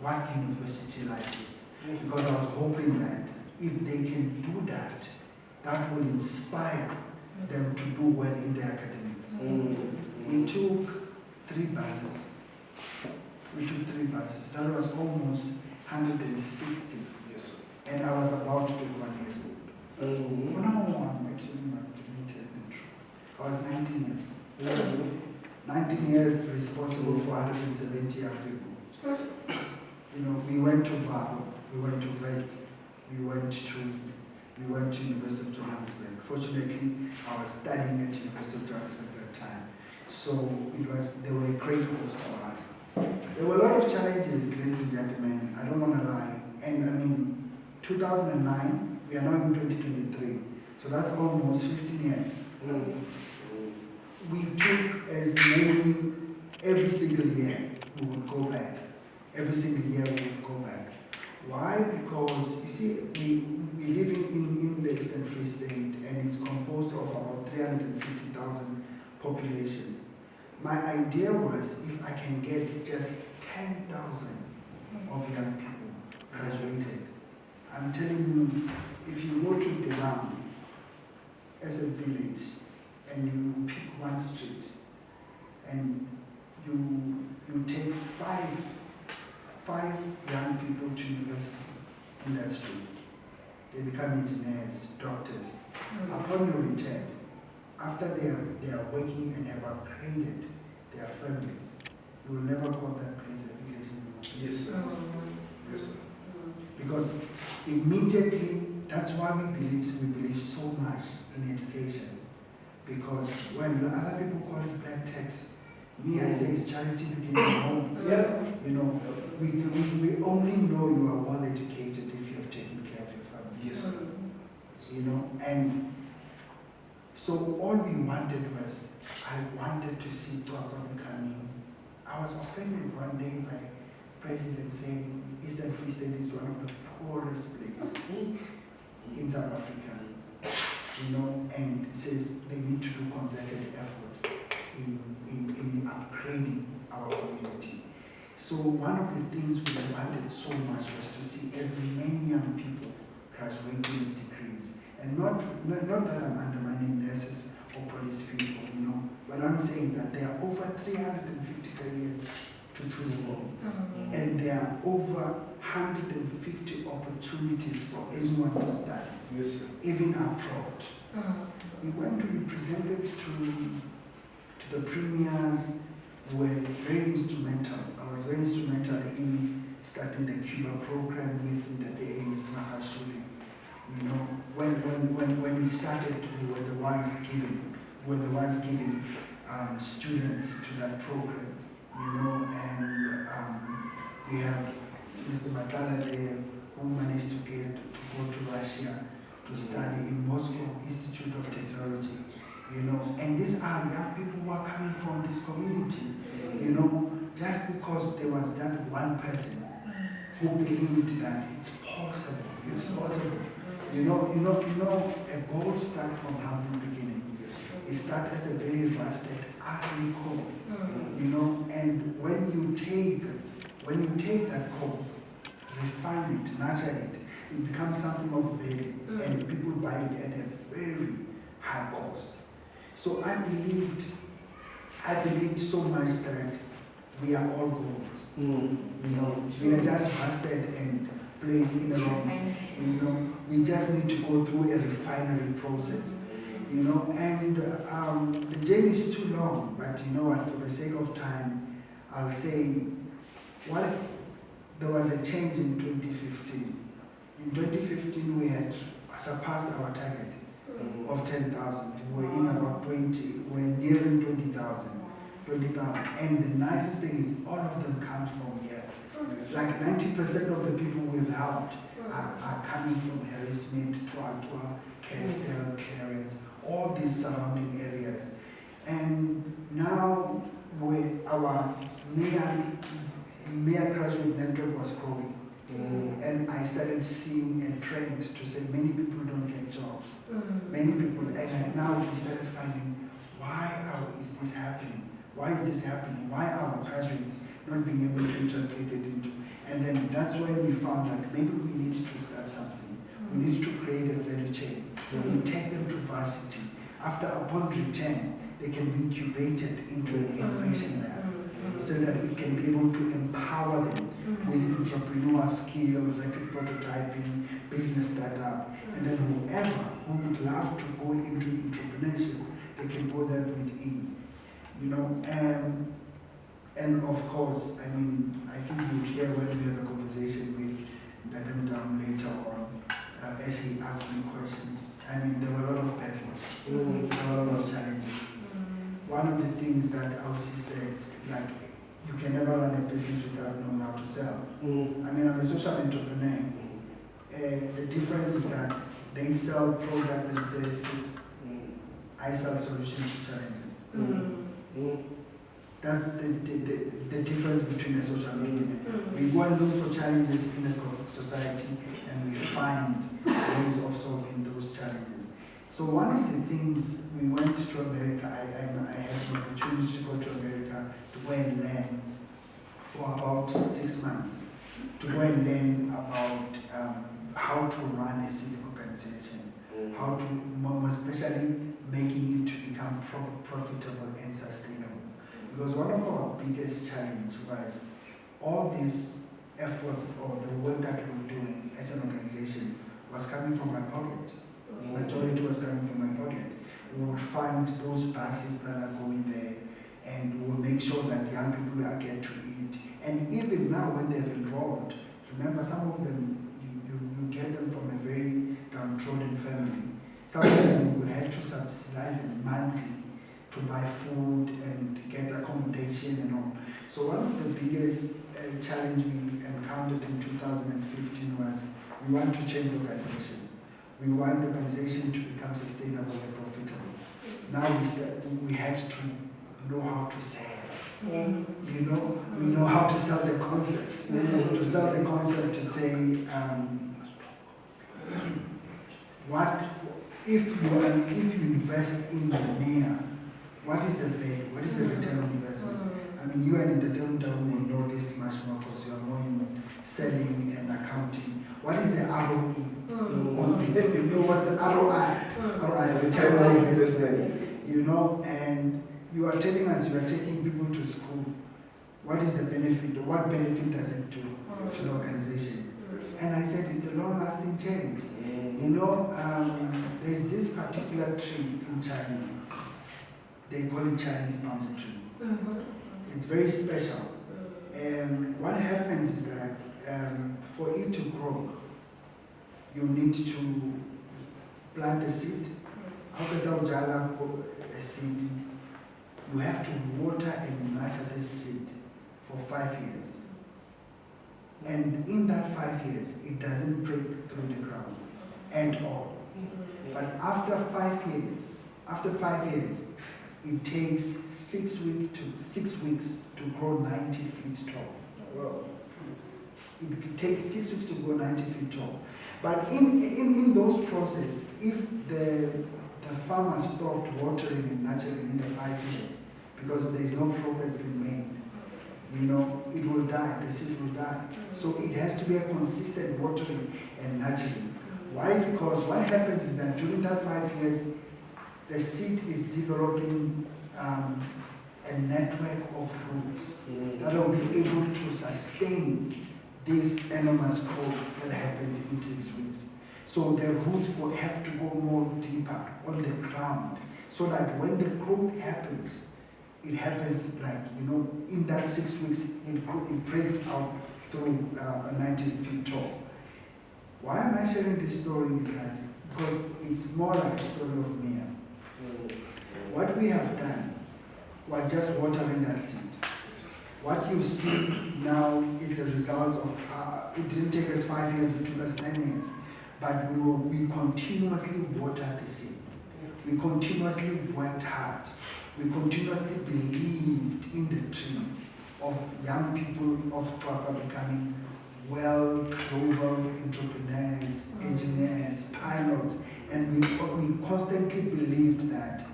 what university life is. Because I was hoping that if they can do that, that will inspire them to do well in their academics. We took 3 buses. That was almost 160. Yes. And I was about 21 years old. No, I'm actually not true. I was 19 years. 19 years responsible for 170 young people. You know, we went to Val, we went to Vet, we went to University of Johannesburg. Fortunately, I was studying at University of Johannesburg at that time. So they were a great host for us. There were a lot of challenges, ladies and gentlemen, I don't want to lie. And I mean, 2009, we are now in 2023. So that's almost 15 years. We took as many, every single year we would go back. Every single year we would go back. Why? Because, you see, we live in the Eastern Free State, and it's composed of about 350,000 population. My idea was if I can get just 10,000 of young people graduated. I'm telling you, if you go to Delam as a village and you pick one street and you take five young people to university in that street, they become engineers, doctors. Upon your return, after they are working and have upgraded their families, you will never call that place a village anymore. Yes, sir. Yes, sir. Because immediately that's why we believe so much in education. Because when other people call it black tax, me I say it's charity begins at home. Yeah. You know, we only know you are well educated if you have taken care of your family. Yes. You know, and so all we wanted was, I wanted to see Twaka becoming. I was offended one day by President saying Eastern Free State is one of the poorest places in South Africa. You know, and says they need to do concerted effort in upgrading our community. So one of the things we wanted so much was to see as many young people graduating with degrees. And not that I'm undermining nurses or police people, you know, but I'm saying that there are over 350 careers to choose from. And there are over 150 opportunities for anyone to study, Yes. even abroad. We went to be presented to the premiers, were very instrumental. I was very instrumental in starting the Cuba program with the days Mahashuli. You know, when we started, we were the ones giving students to that program. You know, and we have Mr. Matala there, who managed to go to Russia to study in Moscow Institute of Technology. You know, and these are young people who are coming from this community. You know, just because there was that one person who believed that it's possible. It's possible. You know, a gold start from humble beginning. It starts as a very rusted, ugly coal. You know, and when you take that coal, refine it, nurture it, it becomes something of value, and people buy it at a very high cost. So I believed so much that we are all gold. You know, we are just busted and placed in a wrong. You know, we just need to go through a refinery process. You know, and the journey is too long, but you know what, for the sake of time, I'll say, there was a change in 2015. In 2015, we had surpassed our target of 10,000. We were in about 20, we're nearing 20,000. And the nicest thing is all of them come from here. It's like 90% of the people we've helped are coming from Harrismith, Twatwa, Castell, Clarence, all these surrounding areas. And now our MIYA graduate network was growing. And I started seeing a trend to say many people don't get jobs. Many people, and now we started finding, is this happening? Why is this happening? Why are our graduates not being able to translate it into? And then that's when we found that maybe we need to start something. We need to create a value chain. We take them to varsity. Upon return, they can be incubated into an innovation lab so that it can be able to empower them with entrepreneur skill, rapid prototyping, business startup, and then whoever who would love to go into entrepreneurship, they can go there with ease. You know, and of course, I mean, I think you'll hear when we have a conversation with Motaung later on, as he asked me questions. I mean, there were a lot of battles, there were a lot of challenges. One of the things that Elsie said, like, you can never run a business without knowing how to sell. I mean, I'm a social entrepreneur. The difference is that they sell products and services. I sell solutions to challenges. That's the difference between a social entrepreneur. We go and look for challenges in the society and we find ways of solving those challenges. So one of the things, we went to America, I had the opportunity to go to America to go and learn for about 6 months, to go and learn about how to run a civic organization, how to, especially making it to become profitable and sustainable. Because one of our biggest challenge was all these efforts or the work that we were doing as an organization was coming from my pocket. Majority was coming from my pocket. We would fund those buses that are going there, and we will make sure that young people get to eat. And even now when they've enrolled, remember some of them, you get them from a very downtrodden family. Some of them will have to subsidize them monthly to buy food and get accommodation and all. So one of the biggest challenge we encountered in 2015 was we want to change the organization. We want the organization to become sustainable and profitable. Now we had to know how to sell. You know, we know how to sell the concept. To sell the concept, to say, what if you invest in MIYA, what is the value? What is the return on investment? I mean, you and the downtown will know this much more because you are more in selling and accounting. What is the ROE on this? You know what's the ROI, return on investment. You know, and you are telling us you are taking people to school. What is the benefit? What benefit does it do to the organization? And I said it's a long-lasting change. You know, there's this particular tree in China. They call it Chinese mountain tree. It's very special. And what happens is that for it to grow, you need to plant a seed. After a seed, you have to water and nurture this seed for 5 years. And in that 5 years, it doesn't break through the ground at all. But after 5 years, it takes 6 weeks to grow 90 feet tall. It takes 6 weeks to grow 90 feet tall. But in those processes, if the farmer stopped watering and nurturing in the 5 years, because there is no progress being made, you know, it will die, the seed will die. So it has to be a consistent watering and nurturing. Why? Because what happens is that during that 5 years, the seed is developing a network of roots that will be able to sustain this enormous growth that happens in 6 weeks. So the roots will have to go more deeper on the ground so that when the growth happens, it happens like, you know, in that 6 weeks, it breaks out through 90 feet tall. Why am I sharing this story is that because it's more like a story of MIYA. What we have done was just watering that seed. What you see now is a result of, it didn't take us 5 years, it took us 10 years. But we continuously watered the seed. We continuously worked hard. We continuously believed in the dream of young people of Xhosa becoming global entrepreneurs, engineers, pilots, and we constantly believed that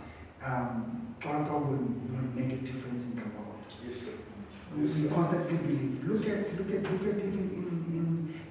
Xhosa will make a difference in the world. Yes, sir. We constantly believe. Look at even in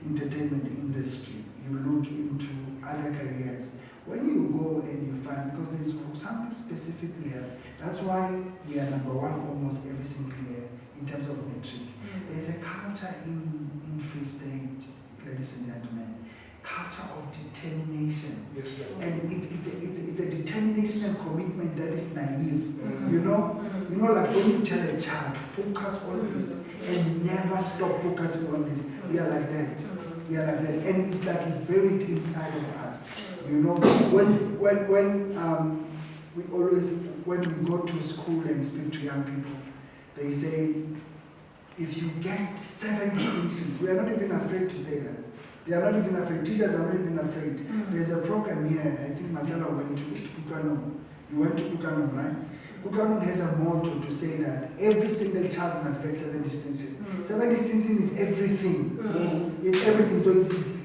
entertainment industry. You look into other careers. When you go and you find, because there's something specific we have, that's why we are number one almost every single year in terms of metric. There's a culture in Free State, ladies and gentlemen, culture of determination. Yes, sir. And it's a determination and commitment that is naive. You know, like when you tell a child, focus on this and never stop focusing on this. We are like that. We are like that. And it's like it's buried inside of us. You know, when we go to school and speak to young people, they say, if you get 7 distinctions, we are not even afraid to say that. They are not even afraid. Teachers are not even afraid. There's a program here, I think Matala went to Kukanon. You went to Kukanon, right? Kukanon has a motto to say that every single child must get 7 distinctions. 7 distinctions is everything. It's everything. So it's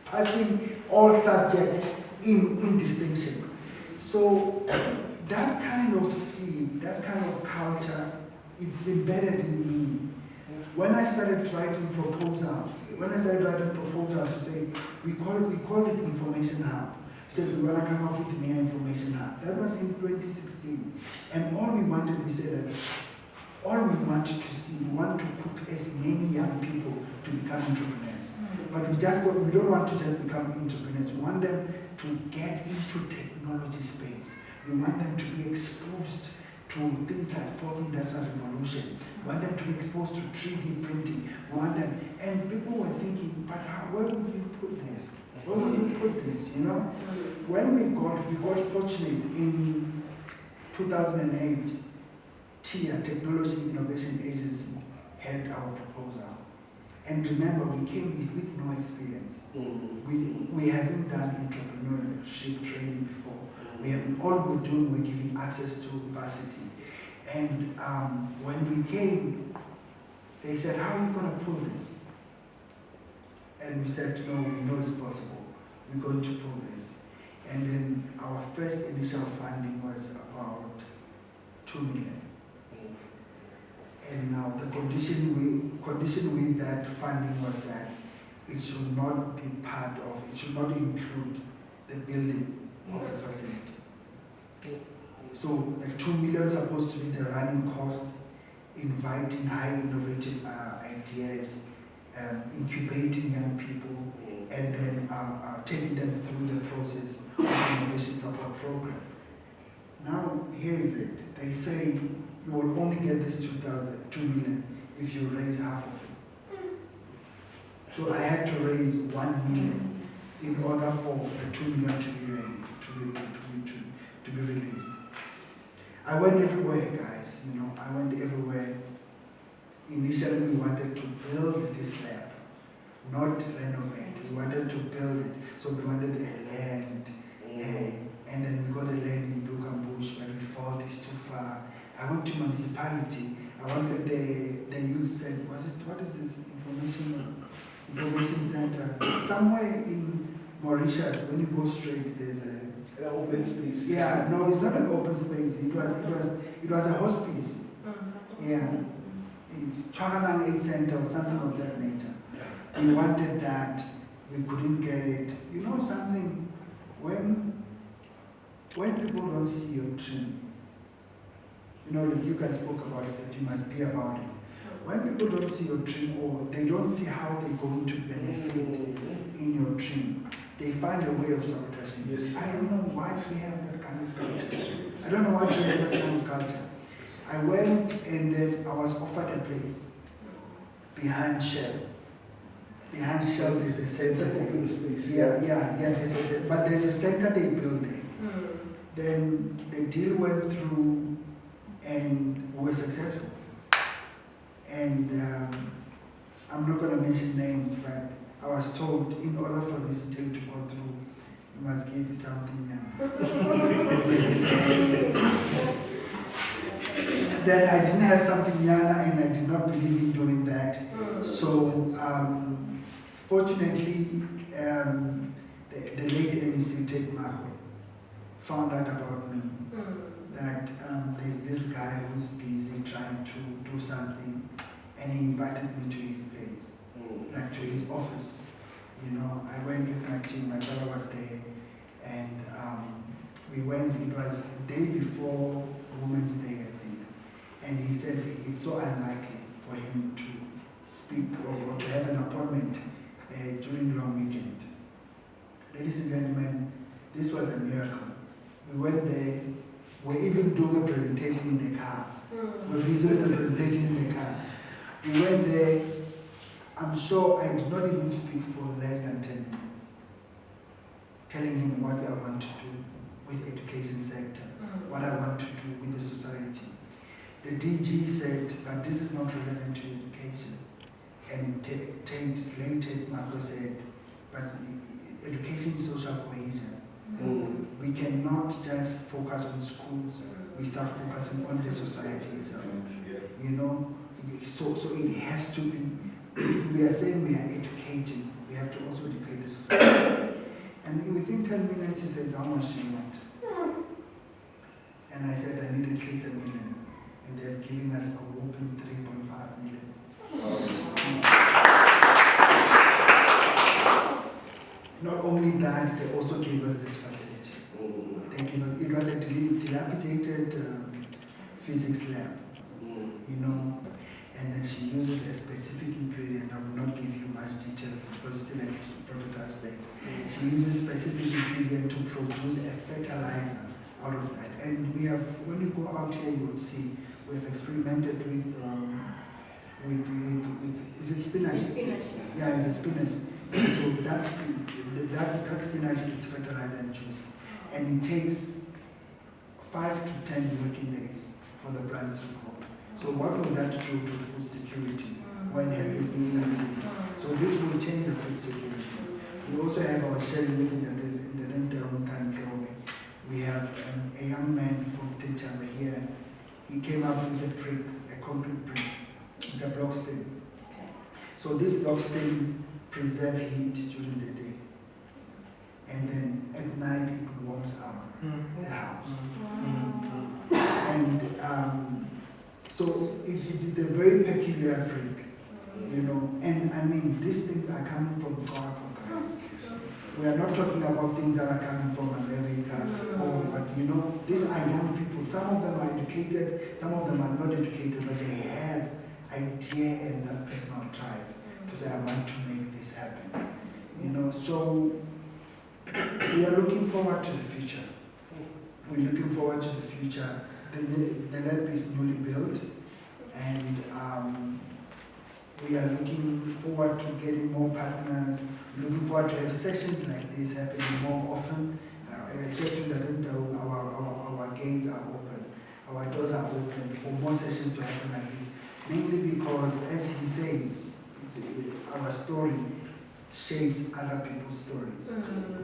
passing all subjects in distinction. So that kind of seed, that kind of culture, it's embedded in me. When I started writing proposals, to say, we call it Information Hub. Says we want to come up with MIYA Information Hub. That was in 2016. And all we wanted, we said that all we want to see, we want to cook as many young people to become entrepreneurs. But we don't want to just become entrepreneurs. We want them to get into technology space. We want them to be exposed to to things like fourth industrial revolution. We want them to be exposed to 3D printing. We want them, and people were thinking, but where would you put this? Where would you put this? You know, when we got fortunate in 2008. TIA, Technology Innovation Agency, had our proposal. And remember, we came with no experience. We haven't done entrepreneurship training before. We haven't, all we're doing, we're giving access to varsity. And when we came, they said, how are you going to pull this? And we said, no, we know it's possible. We're going to pull this. And then our first initial funding was about 2 million. And now the condition with that funding was that it should not be part of, it should not include the building of the facility. So the 2 million is supposed to be the running cost, inviting high innovative ideas, incubating young people, and then taking them through the process of the innovation support program. Now, here is it. They say you will only get this 2 million if you raise half of it. So I had to raise 1 million in order for the 2 million to be ready, to be released. I went everywhere, guys. You know, I went everywhere. Initially, we wanted to build this lab, not renovate. We wanted to build it. So we wanted a land, and then we got a land in Bush, but we felt it's too far. I went to municipality. I wanted the youth said, what is this information center? Somewhere in Mauritius, when you go straight, there's an open space. Yeah, no, it's not an open space. It was a hospice. Yeah, it's Twagalang Aid Center or something of that nature. We wanted that. We couldn't get it. You know something? When people don't see your dream, you know, like you guys spoke about it, that you must be about it. When people don't see your dream, or they don't see how they're going to benefit in your dream, they find a way of sabotaging. Yes. I don't know why we have that kind of culture. I don't know why we have that kind of culture. I went and then I was offered a place behind Shell. Behind Shell, there's a center. Open space. Yeah. But there's a center they built there. Then the deal went through and we were successful. And I'm not going to mention names, but I was told in order for this deal to go through, you must give me something young. Then I didn't have something yana and I did not believe in doing that. So fortunately, the late MEC Ted Maho found out about me, that there's this guy who's busy trying to do something, and he invited me to his place, like to his office. You know, I went with my team, my brother was there, and we went, it was the day before Women's Day, I think, and he said it's so unlikely for him to speak or to have an appointment during long weekend. Ladies and gentlemen, this was a miracle. We went there, we're even doing a presentation in the car. We visited the presentation in the car. We went there, I'm sure I did not even speak for less than 10 minutes, telling him what I want to do with the education sector, what I want to do with the society. The DG said, but this is not relevant to education. And later Marco said, but education is social cohesion. We cannot just focus on schools without focusing on the society itself. You know, so it has to be, if we are saying we are educating, we have to also educate the society. And within 10 minutes he says, how much do you want? And I said, I need at least $1 million. And they're giving us a whopping 3.5 million. Not only that, they also gave us this facility. They gave us, it was a dilapidated physics lab, you know, and then she uses a specific ingredient. I will not give you much details because it's still at prototype stage. She uses specific ingredient to produce a fertilizer out of that. And we have, when you go out here, you will see we have experimented with is it spinach? Spinach. Yeah, it's a spinach. So that spinach is fertilizer and juice, and it takes 5 to 10 working days for the plants to grow. So what will that do to food security when help is necessary? So this will change the food security. We also have our sharing within the country. We have a young man from Thapelo here. He came up with a brick, a concrete brick. It's a block stem. Okay. So this block stem preserves heat during the day, and then at night it warms up the house. And so it's a very peculiar brick, you know. And I mean, these things are coming from our guys. We are not talking about things that are coming from America, but you know, these are young people. Some of them are educated, some of them are not educated, but they have idea and that personal drive to say, I want to make this happen. You know, so we are looking forward to the future. We're looking forward to the future. The lab is newly built, and we are looking forward to getting more partners, looking forward to have sessions like this happening more often, accepting that our gates are open, our doors are open for more sessions to happen like this, mainly because, as he says, our story shapes other people's stories.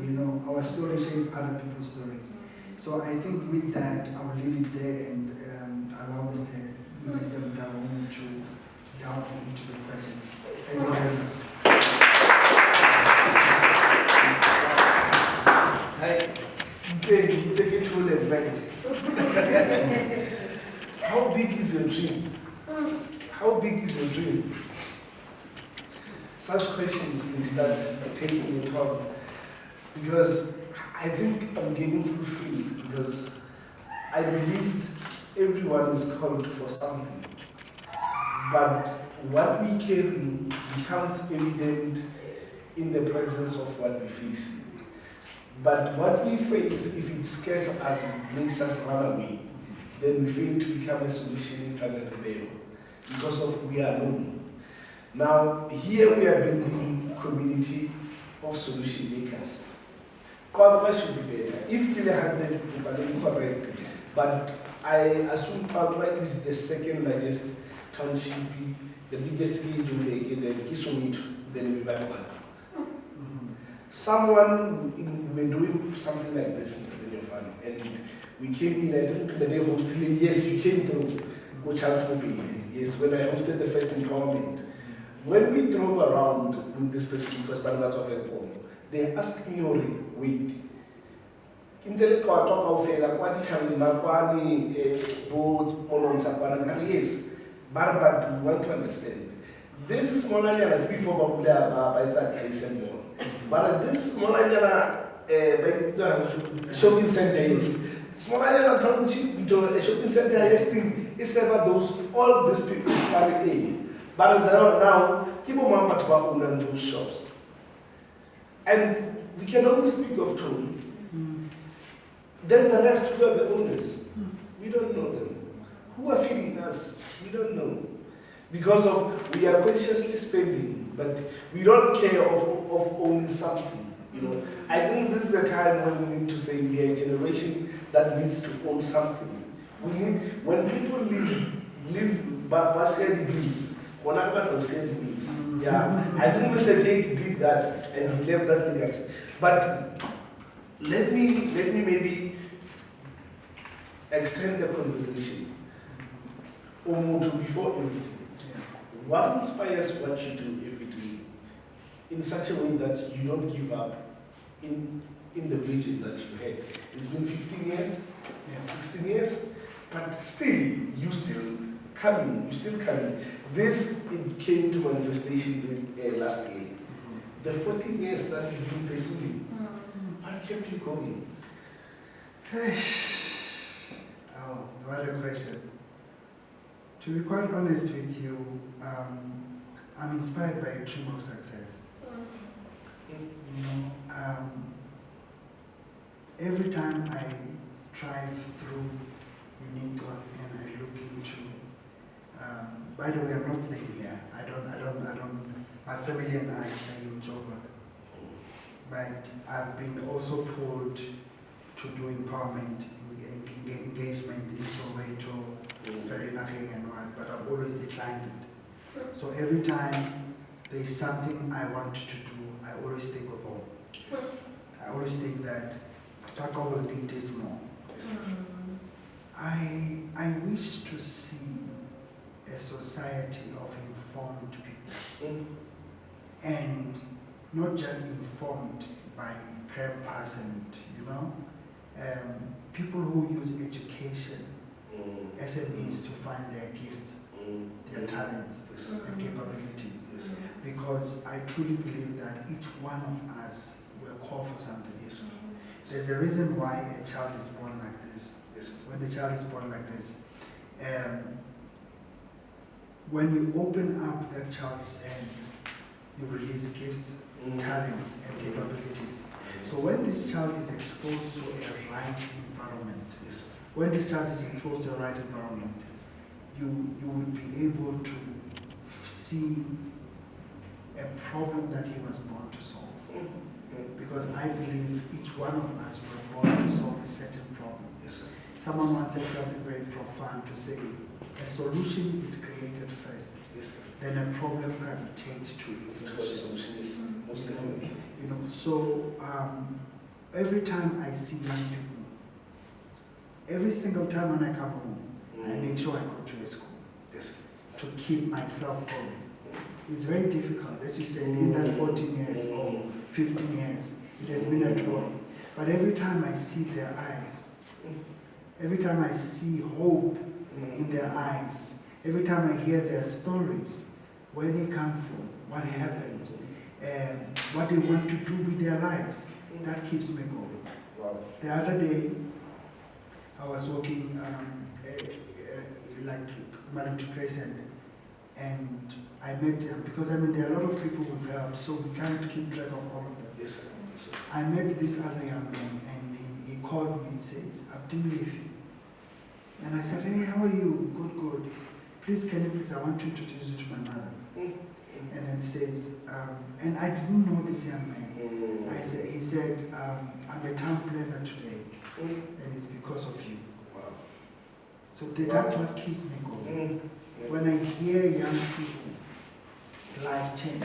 You know, our story shapes other people's stories. So I think with that, I'll leave it there and allow Mr. Motaung to delve into the questions. Thank you very much. How big is your dream? How big is your dream? Such questions they start taking your talk, because I think I'm getting fulfilled, because I believe everyone is called for something, but what we carry becomes evident in the presence of what we face. But what we face, if it scares us, it makes us run away, then we fail to become a solution in Thapelo, because of we are alone. Now, here we are building a community of solution makers. Kwakwa should be better. If you have the people, correct. But I assume Kwakwa is the second largest township, the biggest village in the Kisomito, then we back one. Someone were doing something like this in Nyofane, and we came in, I think the day hosted, yes, you came through, go Charles Poppy, yes, when I hosted the first empowerment. When we drove around with this person, because Banabats of Ekbom, they asked me, wait, Intellectual talk of Fela, what time Makwani, both Monon yes, but we want to understand. This is Monagana before Babula by that more. But this Monagana shopping center is Monagana township, shopping center is ever those, all these people carry aid. But now, people want to own those shops. And we can only speak of two. Then the rest, who are the owners? We don't know them. Who are feeding us? We don't know. Because of, we are consciously spending, but we don't care of owning something. You know, I think this is a time when we need to say we are a generation that needs to own something. We need, when people live basically bills, yeah, I think Mr. Tate did that and he left that legacy. But let me maybe extend the conversation to before everything. What inspires what you do every day in such a way that you don't give up in the vision that you had? It's been 15 years, 16 years, but still, you still coming. This, it came to manifestation last year. The 14 years that you've been pursuing, what kept you going? Oh, what a question. To be quite honest with you, I'm inspired by a dream of success. You know, every time drive through Unito and I look into, by the way, I'm not staying here. My family and I stay in Joburg. But I've been also pulled to do empowerment, engagement in Soweto, Vereeniging and what, but I've always declined it. So every time there's something I want to do, I always think of home. I always think that Taka will need this more. I wish to see a society of informed people. And not just informed by grandpas and, people who use education as a means to find their gifts, their talents and capabilities. Because I truly believe that each one of us will call for something. There's a reason why a child is born like this. When the child is born like this, when you open up that child's hand, you release gifts, talents, and capabilities. So when this child is exposed to a right environment, you would be able to see a problem that he was born to solve. Because I believe each one of us were born to solve a certain problem. Someone once said something very profound to say, a solution is created first, then a problem gravitates to its solution. Most definitely. So every time I see young people, every single time when I come home, I make sure I go to a school to keep myself going. It's very difficult, as you said, in that 14 years or 15 years, it has been a joy. But every time I see their eyes, every time I see hope in their eyes, every time I hear their stories, where they come from, what happens, what they want to do with their lives, that keeps me going. Wow. The other day, I was walking like Malutu Crescent, and I met them, because there are a lot of people we've helped, so we can't keep track of all of them. Yes, sir. I met this other young man, and he called me and says, Molefi. And I said, hey, how are you? Good. Please, can you please, I want to introduce you to my mother. And then says, and I didn't know this young man. He said, I'm a town planner today, and it's because of you. Wow. So that's what keeps me going. When I hear young people's life change,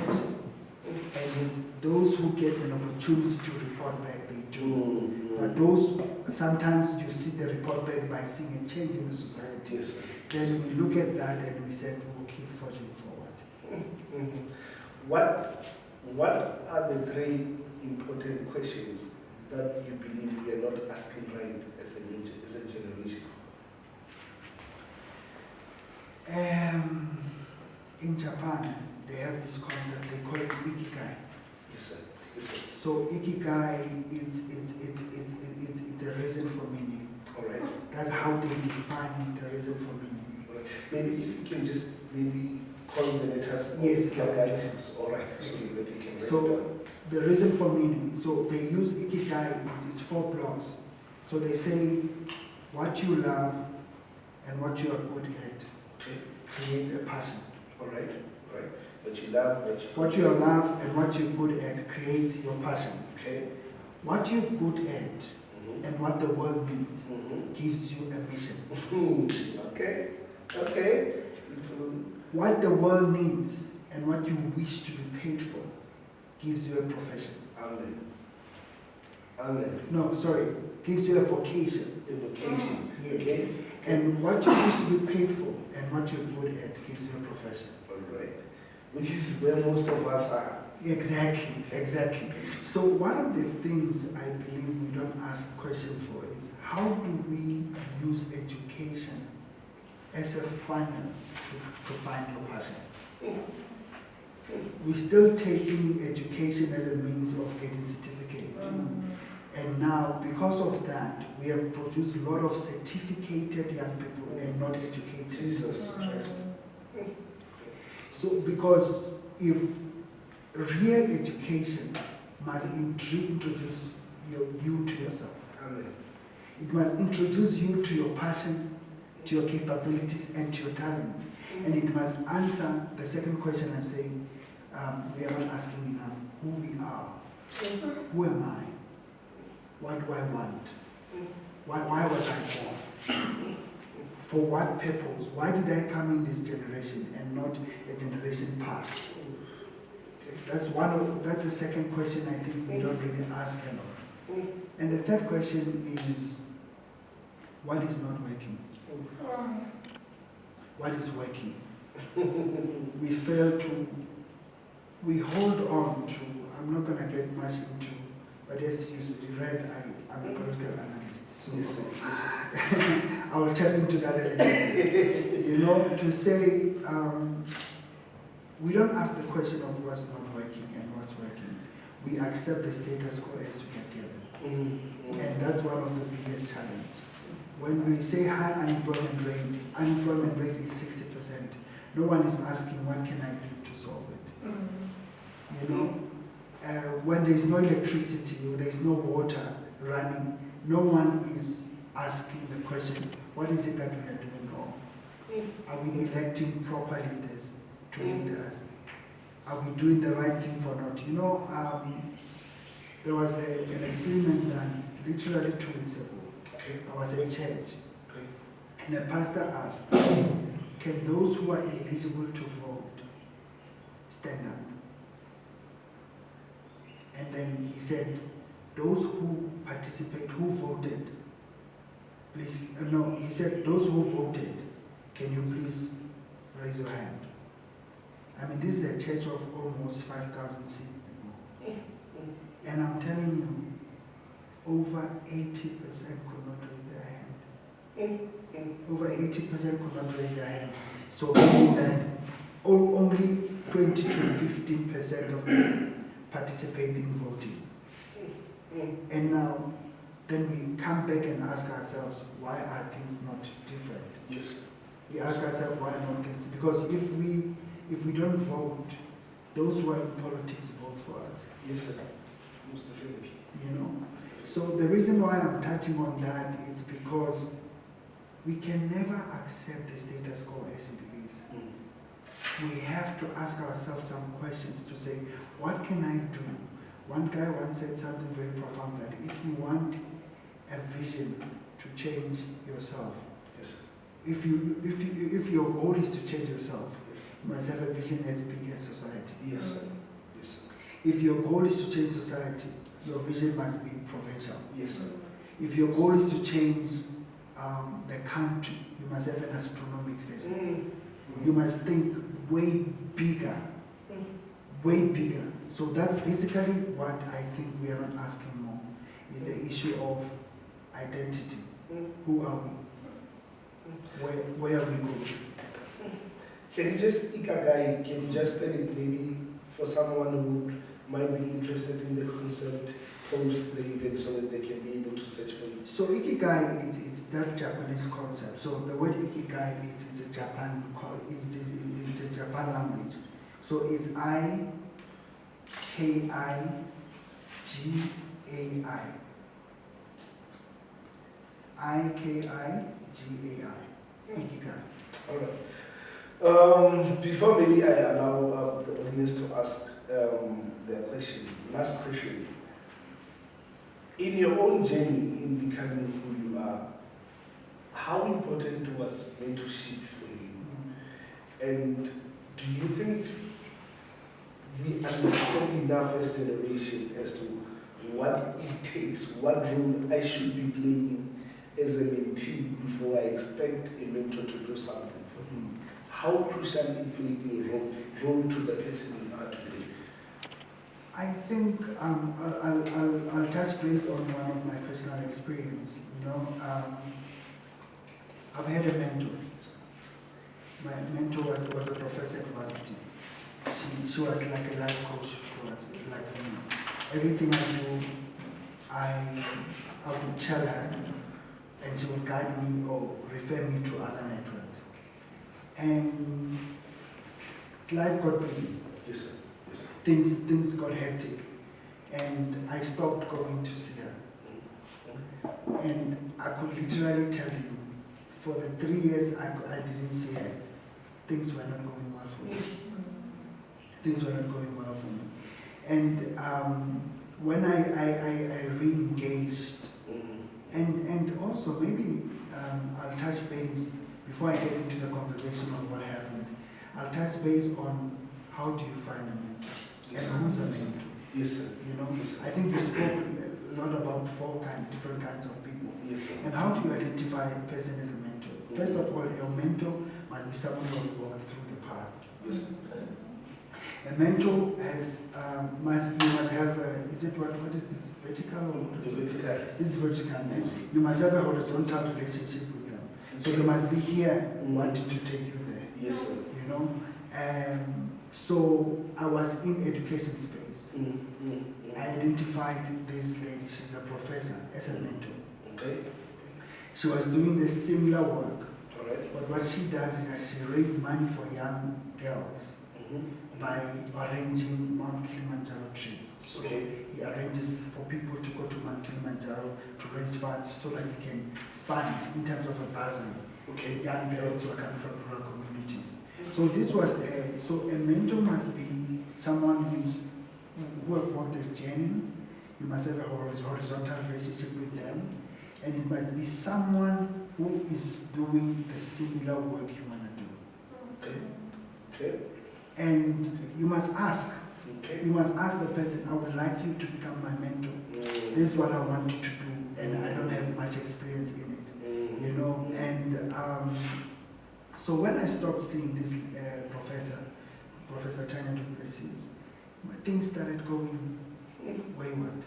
and those who get an opportunity to report back, they do. But those, sometimes you see the report back by seeing a change in the society. Yes, Then we look at that and we said, we'll keep forging forward. What are the three important questions that you believe we are not asking right as a generation? In Japan, they have this concept, they call it ikigai. Yes, sir. Yes, sir. So ikigai, it's a reason for meaning. All right. That's how they define the reason for meaning. All right. Maybe if you can just call the letters. Yes, guidance. All right. So the reason for meaning. So they use ikigai. It's 4 blocks. So they say what you love and what you are good at creates a passion. All right. What you love, what you love and what you're good at creates your passion. Okay. What you're good at and what the world needs gives you a mission. Okay. What the world needs and what you wish to be paid for gives you a profession. Amen. No, sorry. Gives you a vocation. A vocation. Yes. Okay. And what you wish to be paid for and what you're good at gives you a profession. All right. Which is where most of us are. Exactly. So one of the things I believe we don't ask questions for is how do we use education as a funnel to find your passion? We're still taking education as a means of getting certificate. And now, because of that, we have produced a lot of certificated young people and not educated. Jesus Christ. So, because if real education must reintroduce you to yourself. Amen. It must introduce you to your passion, to your capabilities, and to your talents. And it must answer the second question I'm saying, we are not asking enough, who we are. Who am I? What do I want? Why was I born? For what purpose? Why did I come in this generation and not a generation past? That's the second question I think we don't really ask a lot. And the third question is, what is not working? What is working? We hold on to, I'm not going to get much into, but as you read, I'm a political analyst, so I will tap into that a little bit. You know, to say, we don't ask the question of what's not working and what's working. We accept the status quo as we are given. And that's one of the biggest challenges. When we say high unemployment rate is 60%. No one is asking, what can I do to solve it? You know, when there is no electricity or there is no water running, no one is asking the question, what is it that we are doing wrong? Are we electing proper leaders to lead us? Are we doing the right thing for not? You know, there was an experiment done literally 2 weeks ago. I was in church, and a pastor asked, can those who are eligible to vote stand up? And then he said, those who participate, who voted, please, no, he said, those who voted, can you please raise your hand? I mean, this is a church of almost 5,000 people. And I'm telling you, over 80% could not raise their hand. Over 80% could not raise their hand. So meaning that only 20 to 15% of them participate in voting. And now, then we come back and ask ourselves, why are things not different? Yes. We ask ourselves, why not things? Because if we don't vote, those who are in politics vote for us. Yes, sir. Most definitely. You know? So the reason why I'm touching on that is because we can never accept the status quo as it is. We have to ask ourselves some questions to say, what can I do? One guy once said something very profound, that if you want a vision to change yourself, yes. if your goal is to change yourself, Yes. you must have a vision as big as society. Yes, sir. Yes, sir. If your goal is to change society, your vision must be provincial. Yes, sir. If your goal is to change the country, you must have an astronomic vision. You must think way bigger, way bigger. So that's basically what I think we are not asking more, is the issue of identity. Who are we? Where are we going? Can you just, Ikagai, can you just spell it maybe for someone who might be interested in the concept post the event so that they can be able to search for it? So Ikigai, it's that Japanese concept. So the word Ikigai is a Japan language. So it's IKIGAI. IKIGAI. Ikigai. All right. Before maybe I allow the audience to ask their question, last question. In your own journey in becoming who you are, how important was mentorship for you? And do you think we understand enough as a generation as to what it takes, what role I should be playing as a mentee before I expect a mentor to do something for me? How crucial it played a role to the person you are today? I think I'll touch base on one of my personal experience. You know, I've had a mentor. My mentor was a professor at university. She was like a life coach towards like for me. Everything I do, I would tell her, and she would guide me or refer me to other networks. And life got busy. Yes, sir. Yes, sir. Things got hectic, and I stopped going to see her. And I could literally tell you, for the 3 years I didn't see her, things were not going well for me. Things were not going well for me. And when I re-engaged, and also maybe I'll touch base, before I get into the conversation of what happened, I'll touch base on how do you find a mentor, and who's a mentor. Yes, sir. You know, Yes, sir. I think you spoke a lot about different kinds of people. Yes, sir. And how do you identify a person as a mentor? First of all, your mentor must be someone who has walked through the path. Yes, sir. A mentor has you must have is it what is this, vertical or what is it? Vertical. This is vertical. You must have a horizontal relationship with them. So they must be here wanting to take you there. Yes, sir. You know. So I was in education space. I identified this lady. She's a professor as a mentor. Okay. She was doing the similar work. All right. But what she does is that she raises money for young girls by arranging Mount Kilimanjaro trip. So he arranges for people to go to Mount Kilimanjaro to raise funds so that he can fund in terms of a bursary. Okay. Young girls who are coming from rural communities. So this was so a mentor must be someone who have walked the journey. You must have a horizontal relationship with them, and it must be someone who is doing the similar work you want to do. Okay. Okay. And you must ask. Okay. You must ask the person, I would like you to become my mentor. This is what I want you to do, and I don't have much experience in it. You know, and so when I stopped seeing this Professor Tanya Duplessis, things started going wayward.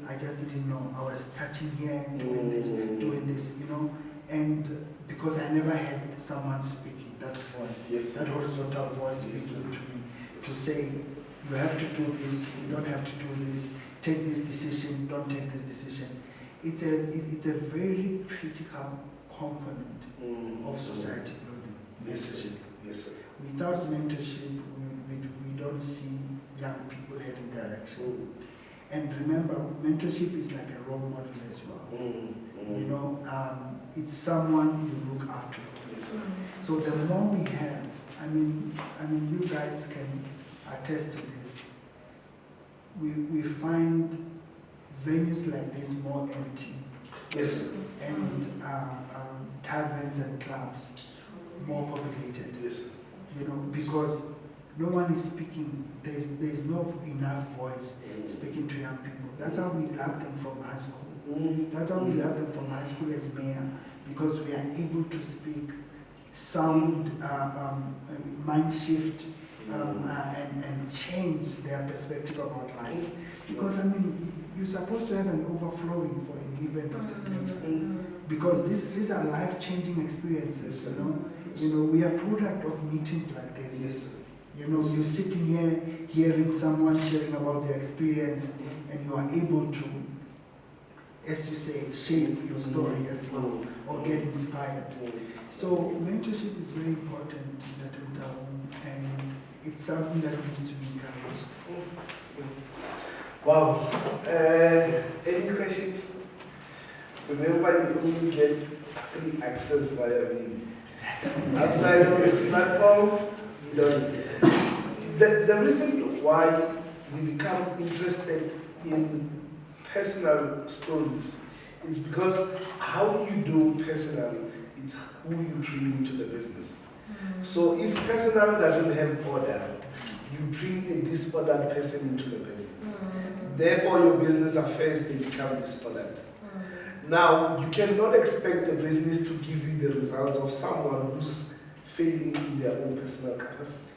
I just didn't know. I was touching here, doing this, you know, and because I never had someone speaking, that voice, that horizontal voice speaking to me, to say, you have to do this, you don't have to do this, take this decision, don't take this decision. It's a very critical component of society building. Mentorship. Yes, sir. Without mentorship, we don't see young people having direction. And remember, mentorship is like a role model as well. You know, it's someone you look after. Yes, sir. So the more we have, I mean, you guys can attest to this. We find venues like this more empty. Yes, sir. And taverns and clubs more populated. Yes, sir. You know, because no one is speaking. There's no enough voice speaking to young people. That's how we love them from high school. That's how we love them from high school as MIYA, because we are able to speak sound, mind shift, and change their perspective about life. Because I mean, you're supposed to have an overflowing for an event of this nature, because these are life-changing experiences. You know, we are product of meetings like this. Yes, sir. You know, you're sitting here, hearing someone sharing about their experience, and you are able to, as you say, shape your story as well, or get inspired. So mentorship is very important in the Motaung, and it's something that needs to be encouraged. Wow. Any questions? Remember, you only get free access via me. Outside of this platform, you don't. The reason why we become interested in personal stories is because how you do personal, it's who you bring into the business. So if personal doesn't have order, you bring a disordered person into the business. Therefore, your business affairs, they become disordered. Now, you cannot expect a business to give you the results of someone who's failing in their own personal capacity.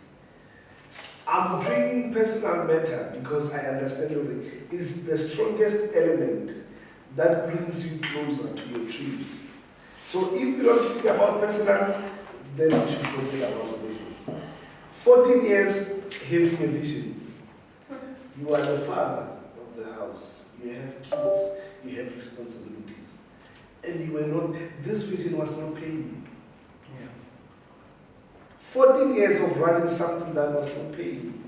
I'm bringing personal matter because I understand already is the strongest element that brings you closer to your dreams. So if you don't speak about personal, then you should forget about the business. 14 years having a vision. You are the father of the house. You have kids. You have responsibilities. And you were not, this vision was not paying you. 14 years of running something that was not paying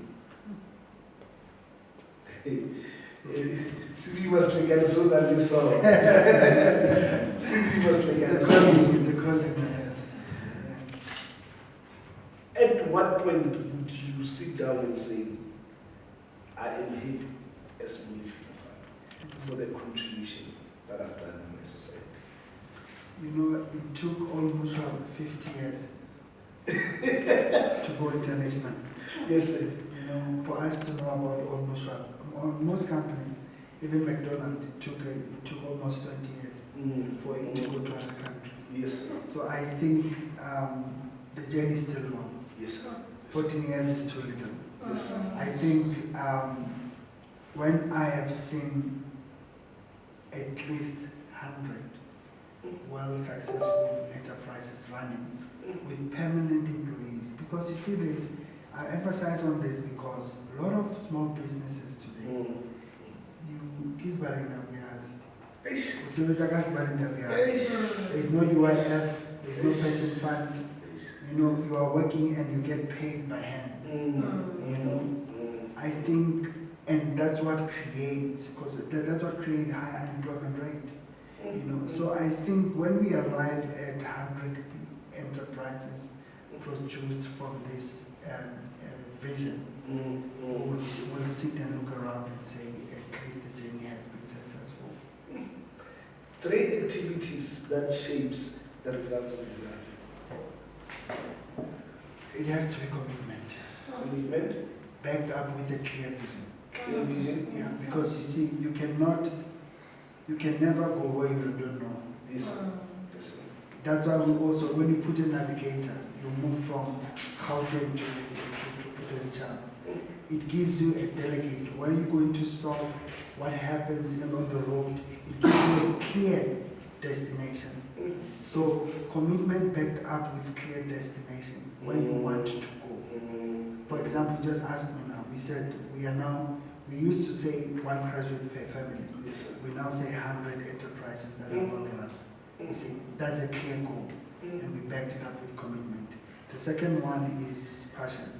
you. Simply was like an so that we saw. Simply was like an It's a calling, yes. At what point would you sit down and say, I am happy as Molefi Nyofane for the contribution that I've done in my society? You know, it took almost 50 years to go international. Yes, sir. You know, for us to know about almost on most companies, even McDonald's, it took almost 20 years for it to go to other countries. Yes, sir. So I think the journey is still long. Yes, sir. 14 years is too little. Yes, sir. I think when I have seen at least 100 well successful enterprises running with permanent employees, because you see I emphasize on this because a lot of small businesses today, there's no UIF, there's no pension fund, you know, you are working and you get paid by hand. You know, I think, and that's what creates, because that's what creates high unemployment rate. You know, so I think when we arrive at 100 enterprises produced from this vision, we'll sit and look around and say, at least the journey has been successful. 3 activities that shapes the results of your life. It has to be commitment. Commitment, Backed up with a clear vision. clear vision. Yeah, because you see, you can never go where you don't know. Yes, sir. Yes, sir. That's why we also, when you put a navigator, you move from Gauteng to Richard. It gives you a delegate where you're going to stop, what happens on the road. It gives you a clear destination. So commitment backed up with clear destination, where you want to go. For example, just ask me now. We said we used to say 1 graduate per family. Yes, sir. We now say 100 enterprises that are well run. We say that's a clear goal, and we backed it up with commitment. The second one is passion.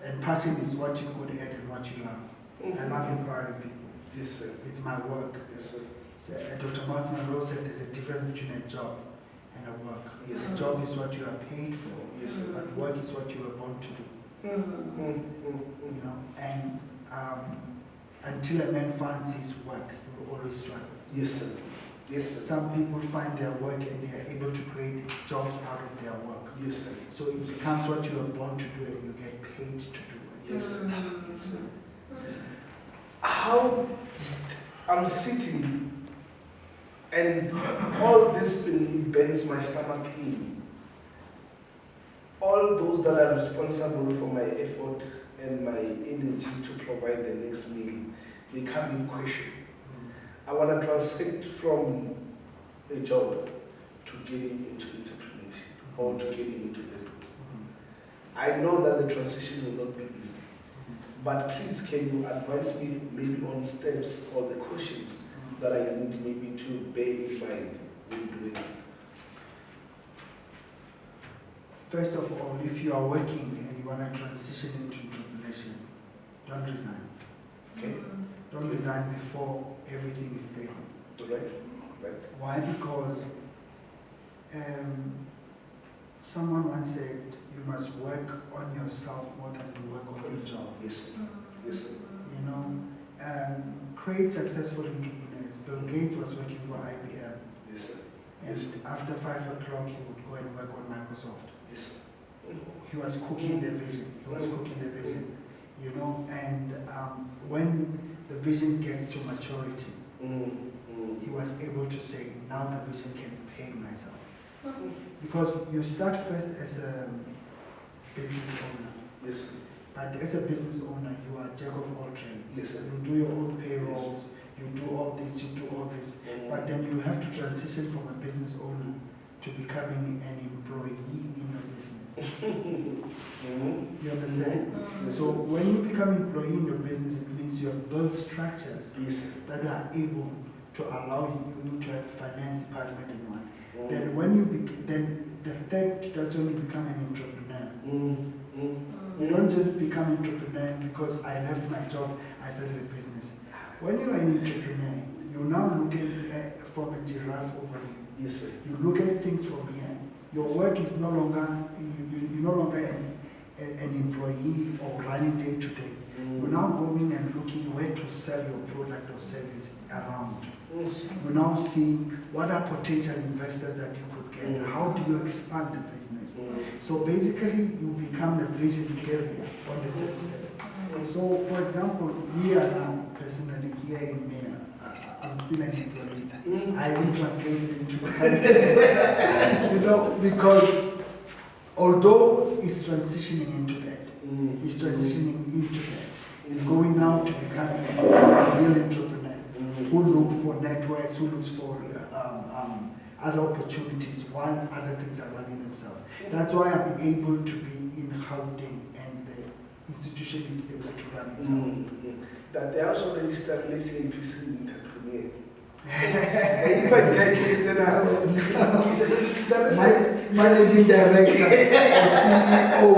And passion is what you good at and what you love. I love empowering people. Yes, sir. It's my work. Yes, sir. So, Dr. Miles Monroe said there's a difference between a job and a work. Yes, A job is what you are paid for, Yes, sir. but work is what you were born to do. You know, and until a man finds his work, he will always struggle. Yes, sir. Yes, sir. Some people find their work and they are able to create jobs out of their work. Yes, sir. So it becomes what you are born to do and you get paid to do it. Yes, sir. Yes, sir. How I'm sitting and all this thing, it bends my stomach in. All those that are responsible for my effort and my energy to provide the next meal, they come in question. I want to transit from a job to getting into entrepreneurship or to getting into business. I know that the transition will not be easy, but please can you advise me maybe on steps or the cautions that I need maybe to bear in mind when doing it? First of all, if you are working and you want to transition into entrepreneurship, don't resign. Okay? Don't resign before everything is stable. Right? Right? Why? Because someone once said you must work on yourself more than you work on your job. Yes, sir. Yes, sir. You know, create successful entrepreneurs. Bill Gates was working for IBM. Yes, sir. And Yes. after 5 o'clock, he would go and work on Microsoft. Yes, sir. He was cooking the vision. He was cooking the vision. You know, and when the vision gets to maturity, he was able to say, now the vision can pay myself. Because you start first as a business owner. Yes, sir. But as a business owner, you are jack of all trades. Yes, sir. You do your own payrolls, you do all this, you do all this. But then you have to transition from a business owner to becoming an employee in your business. You understand? Yes, So sir. when you become employee in your business, it means you have built structures Yes, sir. that are able to allow you to have a finance department in one. Then when you then the third, that's when you become an entrepreneur. You don't just become entrepreneur because I left my job, I started a business. When you are an entrepreneur, you're now looking at, from a giraffe overview. Yes, sir. You look at things from here. Your work is no longer, you're no longer an employee or running day to day. You're now going and looking where to sell your product or service around. You're now seeing what are potential investors that you could get. How do you expand the business? So basically, you become a vision carrier on the third step. So, for example, we are now personally here in MIYA. I'm still an employee. I haven't translated into you know, because although it's transitioning into that, it's transitioning into that. It's going now to become a real entrepreneur who look for networks, who looks for other opportunities while other things are running themselves. That's why I'm able to be in Gauteng and the institution is able to run itself. That they also registered, let's say, PC entrepreneur. Managing director or CEO.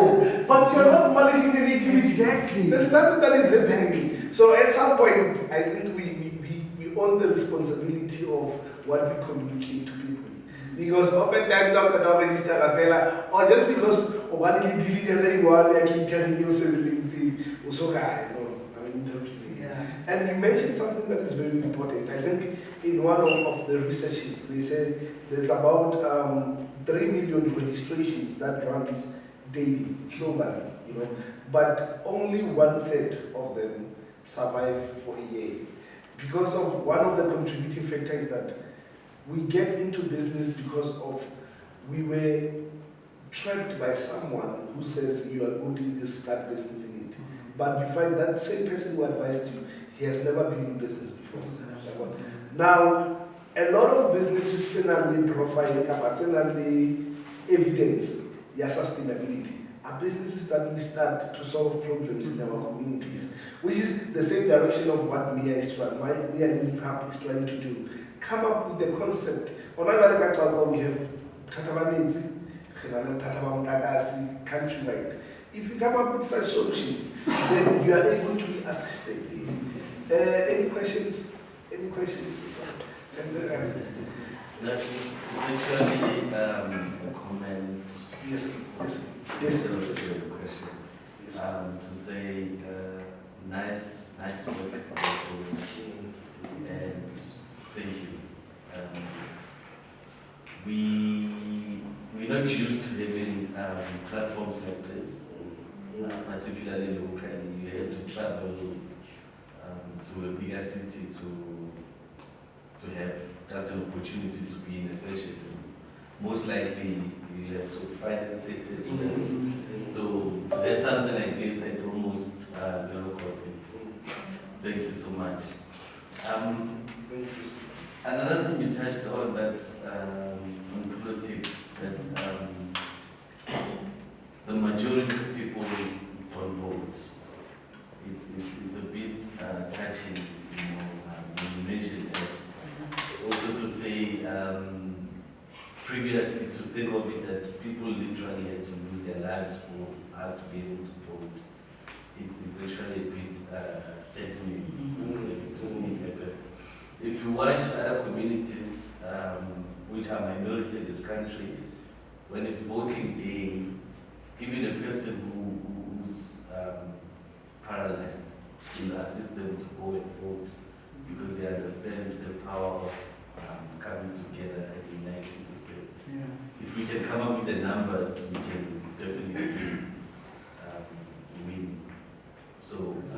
But you're not managing anything. Exactly. There's nothing that is happening. So at some point, I think we own the responsibility of what we communicate to people. Because oftentimes after now register a fella, or just because one little everyone like telling you something also high, and you mentioned something that is very important. I think in one of the researches, they said there's about 3 million registrations that runs daily, globally, but only 1/3 of them survive for a year. Because of one of the contributing factors that we get into business because of we were trapped by someone who says you are good in this, start business in it. But you find that same person who advised you, he has never been in business before. Now, a lot of businesses still have the profile, still have the evidence, their sustainability. Our businesses that we start to solve problems in our communities, which is the same direction of what MIYA is trying, MIYA Living Hub is trying to do. Come up with the concept. On our we have countrywide. If you come up with such solutions, then you are able to be assisted. Any questions? Any questions? It's actually a comment. Yes, yes. Yes, a question. Yes. To say nice work, and thank you. We're not used to having platforms like this, particularly locally. You have to travel to a bigger city to have just an opportunity to be in a session. Most likely, you have to finance it as well. So to have something like this at almost zero cost, thank you so much. Another thing you touched on that on politics, that the majority of people don't vote. It's a bit touching, you mentioned that. Also to say, previously to think of it that people literally had to lose their lives for us to be able to vote. It's actually a bit saddening to see it happen. If you watch other communities, which are minority in this country, when it's voting day, even a person who's paralyzed will assist them to go and vote because they understand the power of coming together and uniting to say, if we can come up with the numbers, we can definitely win. So it's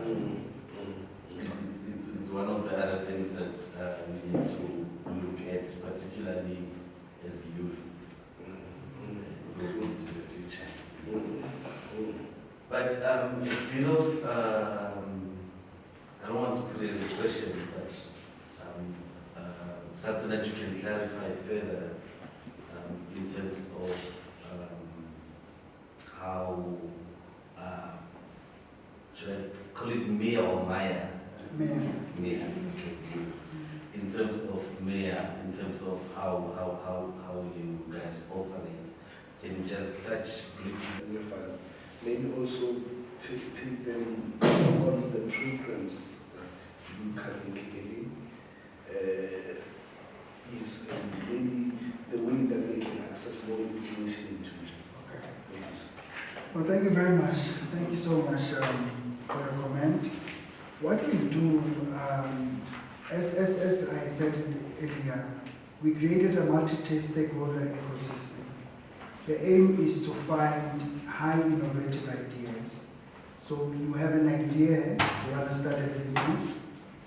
one of the other things that we need to look at, particularly as youth going into the future. But a bit of, I don't want to put it as a question, but something that you can clarify further in terms of how, should I call it MIYA or MIYA? MIYA, okay, yes. In terms of MIYA, in terms of how you guys operate, can you just touch briefly? Maybe also take them on the programs that you currently giving. Yes, and maybe the way that they can access more information into things. Well, thank you very much. Thank you so much for your comment. What we do, as I said earlier, we created a multi-stakeholder ecosystem. The aim is to find high innovative ideas. So you have an idea, you want to start a business,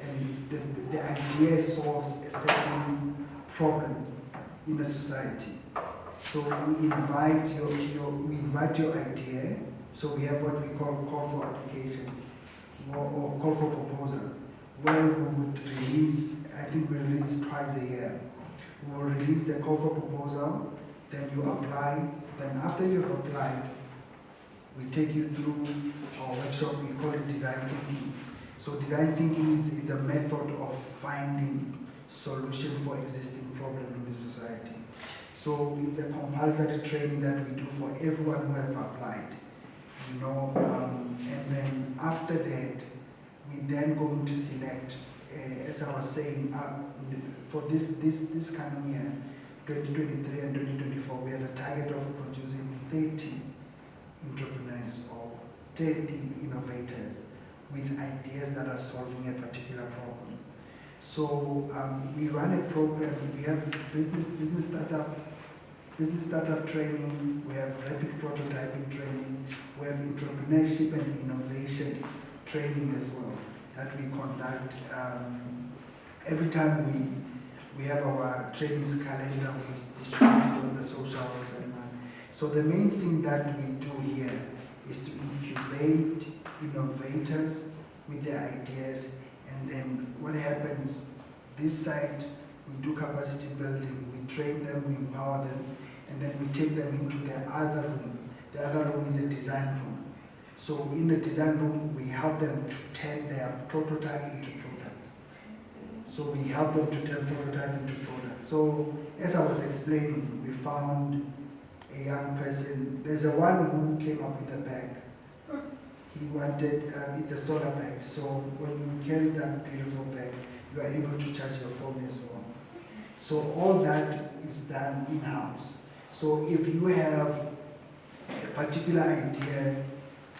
and the idea solves a certain problem in a society. So we invite your idea. So we have what we call for application or call for proposal, where we would release, I think we release it twice a year. We will release the call for proposal, then you apply, then after you've applied, we take you through our workshop, we call it design thinking. So design thinking is a method of finding solution for existing problem in the society. So it's a compulsory training that we do for everyone who have applied, you know, and then after that, we then going to select, as I was saying, for this coming year, 2023 and 2024, we have a target of producing 30 entrepreneurs or 30 innovators with ideas that are solving a particular problem. So we run a program. We have business startup training. We have rapid prototyping training. We have entrepreneurship and innovation training as well that we conduct. Every time we have our trainings calendar, we distribute it on the socials and so the main thing that we do here is to incubate innovators with their ideas, and then what happens this side, we do capacity building, we train them, we empower them, and then we take them into the other room. The other room is a design room. So in the design room, we help them to turn their prototype into products. So we help them to turn prototype into products. So as I was explaining, we found a young person. There's a one who came up with a bag. He wanted, it's a solar bag. So when you carry that beautiful bag, you are able to charge your phone as well. So all that is done in-house. So if you have a particular idea,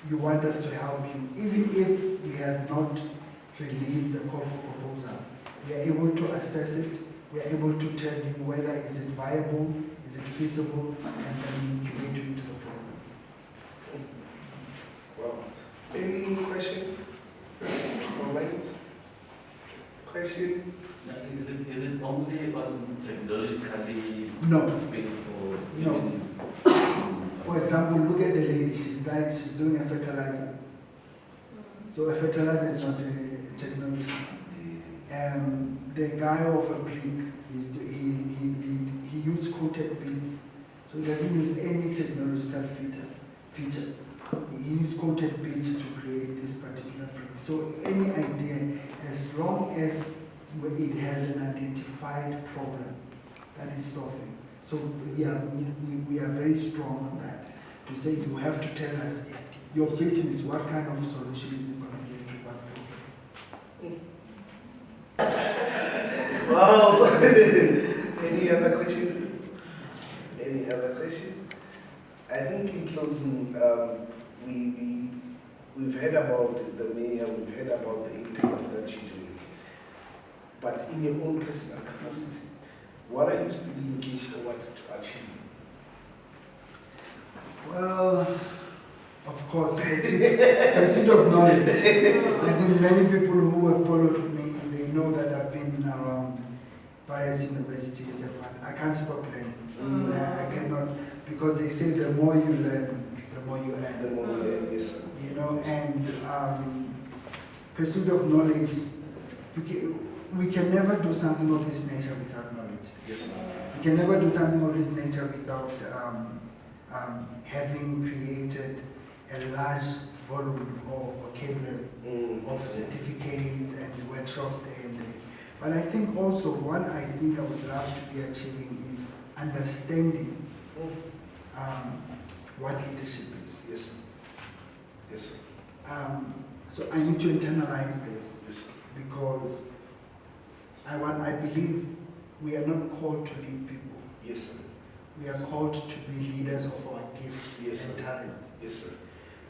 you want us to help you, even if we have not released the call for proposal, we are able to assess it, we are able to tell you whether is it viable, is it feasible, and then incubate you into the program. Wow. Any question? Comments? Question? Is it only on technologically No. space or No. even, For example, look at the lady, she's doing a fertilizer. So a fertilizer is not a technology. The guy of a brick, he used coated beads, so he doesn't use any technological feature. He used coated beads to create this particular brick. So any idea, as long as it has an identified problem that is solving. So we are very strong on that. To say you have to tell us your business, what kind of solution is it going to give to what problem? Wow. Any other question? Any other question? I think in closing, we've heard about the MIYA, we've heard about the impact that you're doing. But in your own personal capacity, what are you still looking forward to achieve? Well, of course, pursuit of knowledge. I think many people who have followed me, they know that I've been around various universities and what. I can't stop learning. I cannot, because they say the more you learn, the more you earn. The more you learn, yes. You know, and pursuit of knowledge, we can never do something of this nature without knowledge. Yes. We can never do something of this nature without having created a large volume of vocabulary, of certificates and workshops there and there. But I think also what I think I would love to be achieving is understanding what leadership is. Yes. Yes. So I need to internalize this Yes, sir. because I believe we are not called to lead people. Yes, sir. We are called to be leaders of our gifts Yes, and sir. talents. Yes, sir.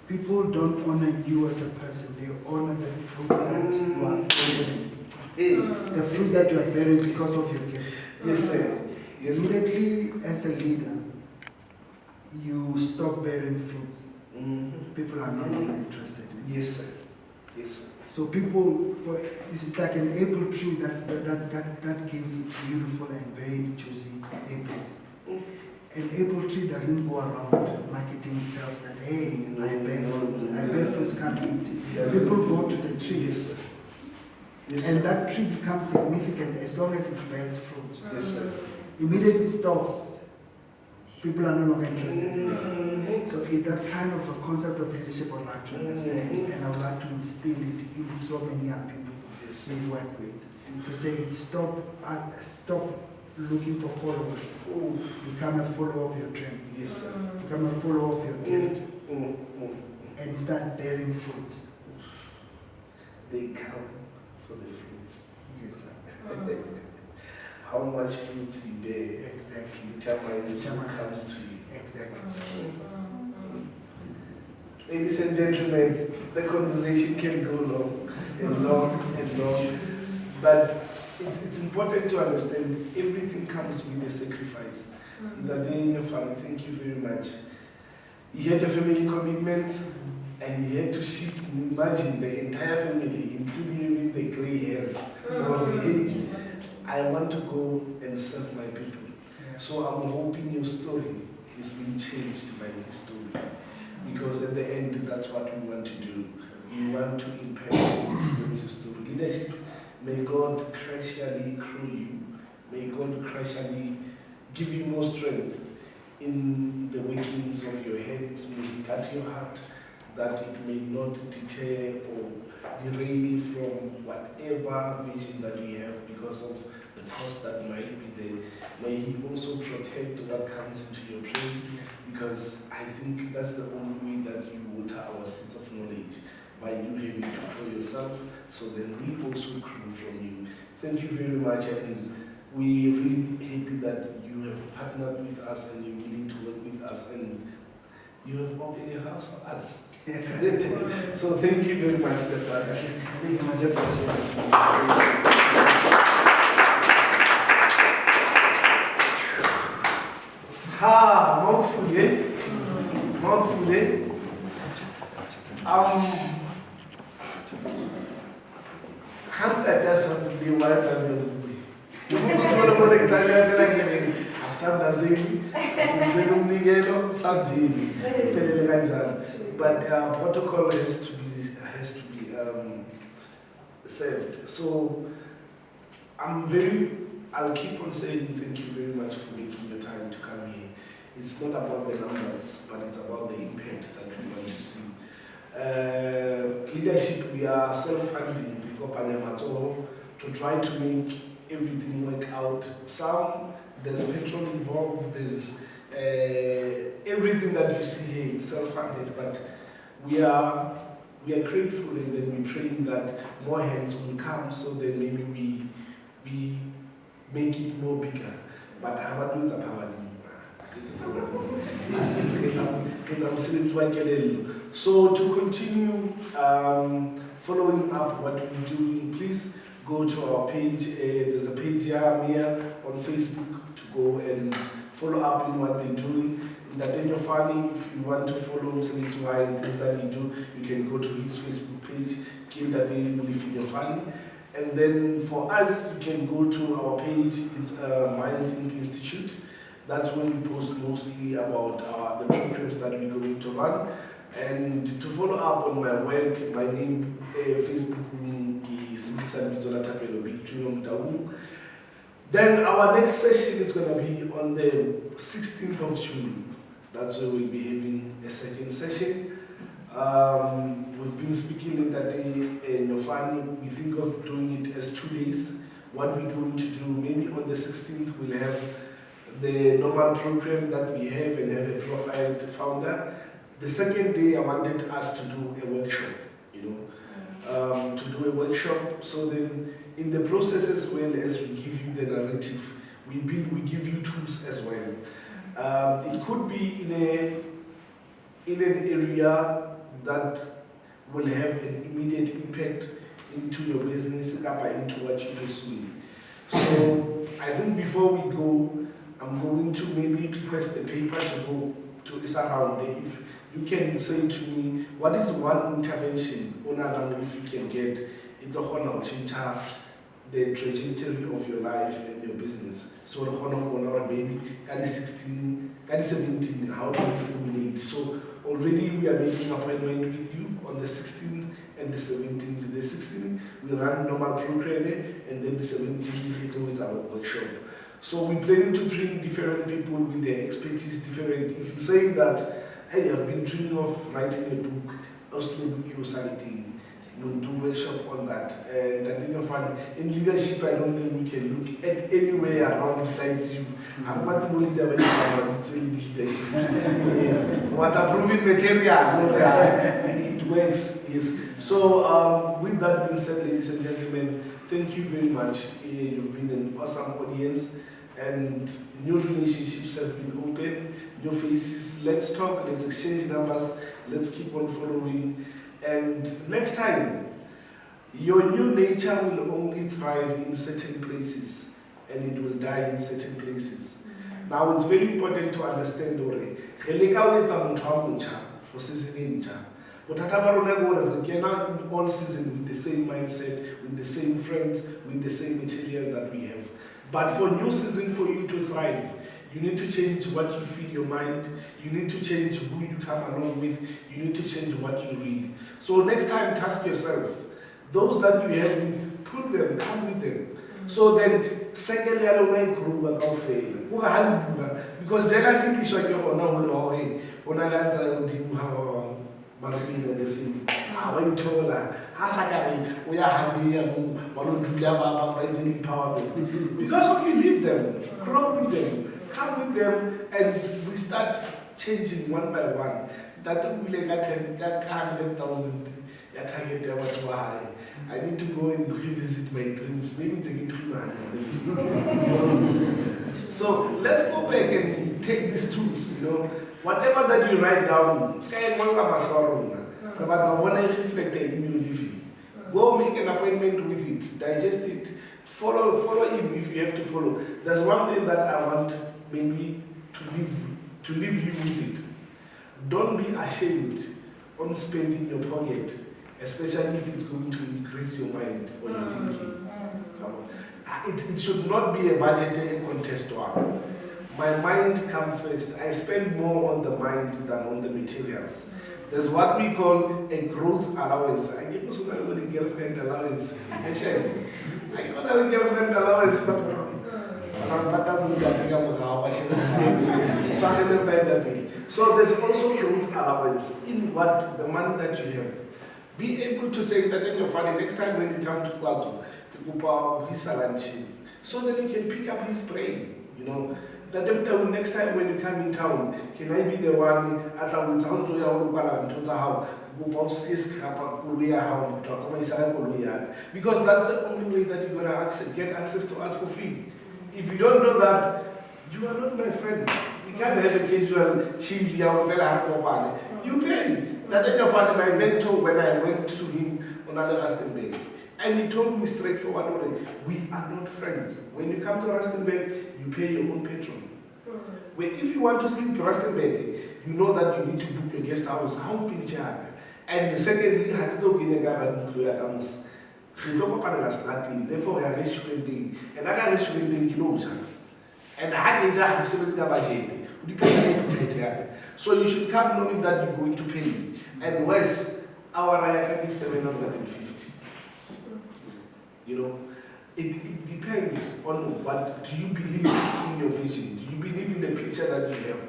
People don't honor you as a person, they honor the fruits that you are bearing. Hey. The fruits that you are bearing because of your gift. Yes, sir. Yes, sir. Immediately as a leader, you stop bearing fruits. People are no longer interested in you. Yes, sir. Yes, sir. So people, it's like an apple tree that gives beautiful and very juicy apples. An apple tree doesn't go around marketing itself that, hey, I bear fruits. I bear fruits, come eat. Yes, People go to the tree. Yes, sir. Yes, And sir. that tree becomes significant as long as it bears fruit. Yes, sir. Immediately stops. People are no longer interested. So it's that kind of a concept of leadership I would like to understand, and I would like to instill it in so many young people Yes, we work with. To say, stop looking for followers. Become a follower of your dream. Yes, sir. Become a follower of your gift, Mm. and start bearing fruits. They come for the fruits. Yes, sir. How much fruits we bear Exactly. determines who comes to you. Exactly. Ladies and gentlemen, the conversation can go long and long and long, but it's important to understand everything comes with a sacrifice. Lebo Mokhele, thank you very much. You had a family commitment and you had to shift, imagine the entire family, including even the gray hairs or the age. I want to go and serve my people. Yeah. So I'm hoping your story is being changed by his story. Because at the end, that's what we want to do. We want to impact and influence your story. Leadership, may God graciously grow you. May God graciously give you more strength in the workings of your hands. May He guard your heart, that it may not deter or derail from whatever vision that you have because of the cost that might be there. May He also protect what comes into your brain, because I think that's the only way that you water our seeds of knowledge, by you having to grow yourself, so then we also grow from you. Thank you very much, and we're really happy that you have partnered with us and you're willing to work with us, and you have opened your house for us. So thank you very much, Thapelo. Thank you much, appreciate. Mouthful, eh? Mouthful, eh? Can't I do something while I'm you want to follow what I like I stand as but protocol has to be served. So I'll keep on saying thank you very much for making your time to come here. It's not about the numbers, but it's about the impact that we want to see. Leadership, we are self-funding to try to make everything work out. There's petrol involved, there's everything that you see here, it's self-funded, but we are grateful, and then we're praying that more hands will come, so then maybe we make it more bigger. But what means power? So to continue following up what we're doing, please go to our page. There's a page here, MIYA, on Facebook, to go and follow up in what they're doing. Molefi Nyofane, if you want to follow MIYA and things that he do, you can go to his Facebook page, Molefi Nyofane. And then for us, you can go to our page. It's MINDSHIFT Institute. That's when we post mostly about the programs that we're going to run. And to follow up on my work, my name, Facebook is Thapelo, Motaung. Then our next session is going to be on the 16th of June. That's where we'll be having a second session. We've been speaking in that day in Nyofane. We think of doing it as 2 days. What we're going to do, maybe on the 16th, we'll have the normal program that we have and have a profiled founder. The second day, I wanted us to do a workshop, So then, in the process as well as we give you the narrative, we give you tools as well. It could be in an area that will have an immediate impact into your business, into what you're pursuing. So I think before we go, I'm going to maybe request a paper to go to this around there. If you can say to me, what is one intervention if you can get it will change the trajectory of your life and your business. So maybe 16, 17, how do you formulate? So already we are making an appointment with you on the 16th and the 17th. The 16th we run normal program, and then the 17th we go with our workshop. So we're planning to bring different people with their expertise different. If you say that, hey, I've been dreaming of writing a book, also you something. We'll do workshop on that. And then in leadership, I don't think we can look at anywhere around besides you. I'm not going to leadership. Waterproofing material, it works. Yes. So with that being said, ladies and gentlemen, thank you very much. You've been an awesome audience, and new relationships have been opened, new faces. Let's talk, let's exchange numbers, let's keep on following. And next time, your new nature will only thrive in certain places, and it will die in certain places. Now, it's very important to understand for season but in all season with the same mindset, with the same friends, with the same material that we have. But for new season, for you to thrive, you need to change what you feed your mind. You need to change who you come along with. You need to change what you read. So next time, task yourself. Those that you have with, pull them, come with them. So then, secondly, I don't like group fail. Because jealousy is what you're on the same. When you told her, we are happy, empowerment. Because when you leave them, grow with them, come with them, and we start changing one by one. That will be like 100,000. I need to go and revisit my dreams. Maybe to get So let's go back and take these tools, Whatever that you write down, reflect in your living. Go make an appointment with it, digest it, follow him if you have to follow. There's one thing that I want maybe to leave you with it. Don't be ashamed on spending your pocket, especially if it's going to increase your mind when you're thinking. It should not be a budgetary contest one. My mind comes first. I spend more on the mind than on the materials. There's what we call a growth allowance. I give you a girlfriend allowance. I got a girlfriend allowance. So there's also growth allowance in what the money that you have. Be able to say that in your family next time when you come to Kwaku, so that you can pick up his brain, That next time when you come in town, can I be the one at our town to because that's the only way that you're going to get access to us for free. If you don't know that, you are not my friend. We can't have a casual chill here. You pay. That my mentor, when I went to him on another Rustenburg, and he told me straightforward, we are not friends. When you come to Rustenburg, you pay your own petrol. Well, if you want to sleep in Rustenburg, you know that you need to book your guest house. And secondly, therefore we are restaurating. And I got restaurating kilos. And I had a budget. So you should come knowing that you're going to pay. And West, our Raya is 750. It depends on what do you believe in your vision. Do you believe in the picture that you have?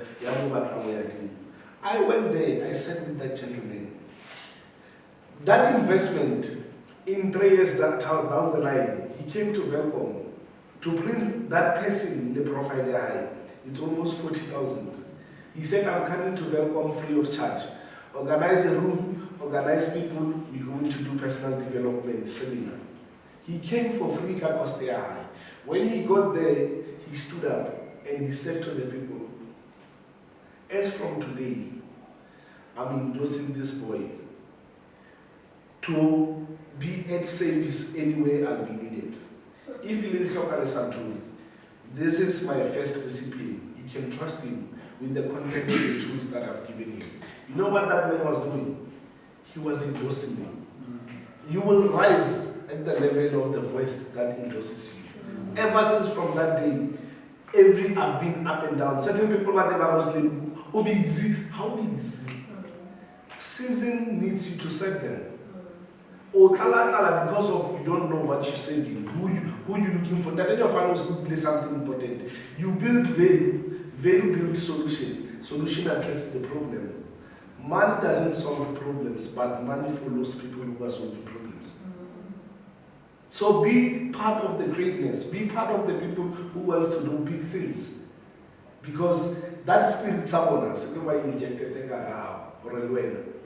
I went there, I sat with that gentleman. That investment in 3 years down the line, he came to Velcom to bring that person in the profile high. It's almost 40,000. He said, I'm coming to Velcom free of charge. organize a room, organize people, we're going to do personal development seminar. He came for free Kakostea High. When he got there, he stood up and he said to the people, as from today, I'm endorsing this boy to be at service anywhere I'll be needed. If you need help, this is my first recipient. You can trust him with the content and the tools that I've given him. You know what that man was doing? He was endorsing me. You will rise at the level of the voice that endorses you. Ever since from that day, I've been up and down. Certain people were Muslim, easy. How easy? Season needs you to serve them. Or because of you don't know what you're saving, who you're looking for. That your finance could play something important. You build value builds solution. Solution addresses the problem. Money doesn't solve problems, but money follows people who are solving problems. So be part of the greatness. Be part of the people who wants to do big things. Because that spirit upon us, when you injected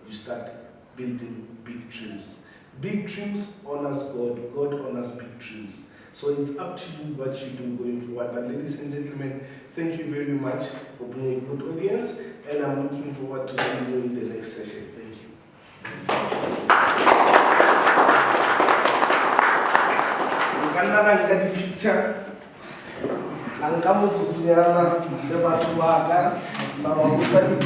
you start building big dreams. Big dreams honors God. God honors big dreams. So it's up to you what you do going forward. But ladies and gentlemen, thank you very much for being a good audience, and I'm looking forward to seeing you in the next session. Thank you. Picture.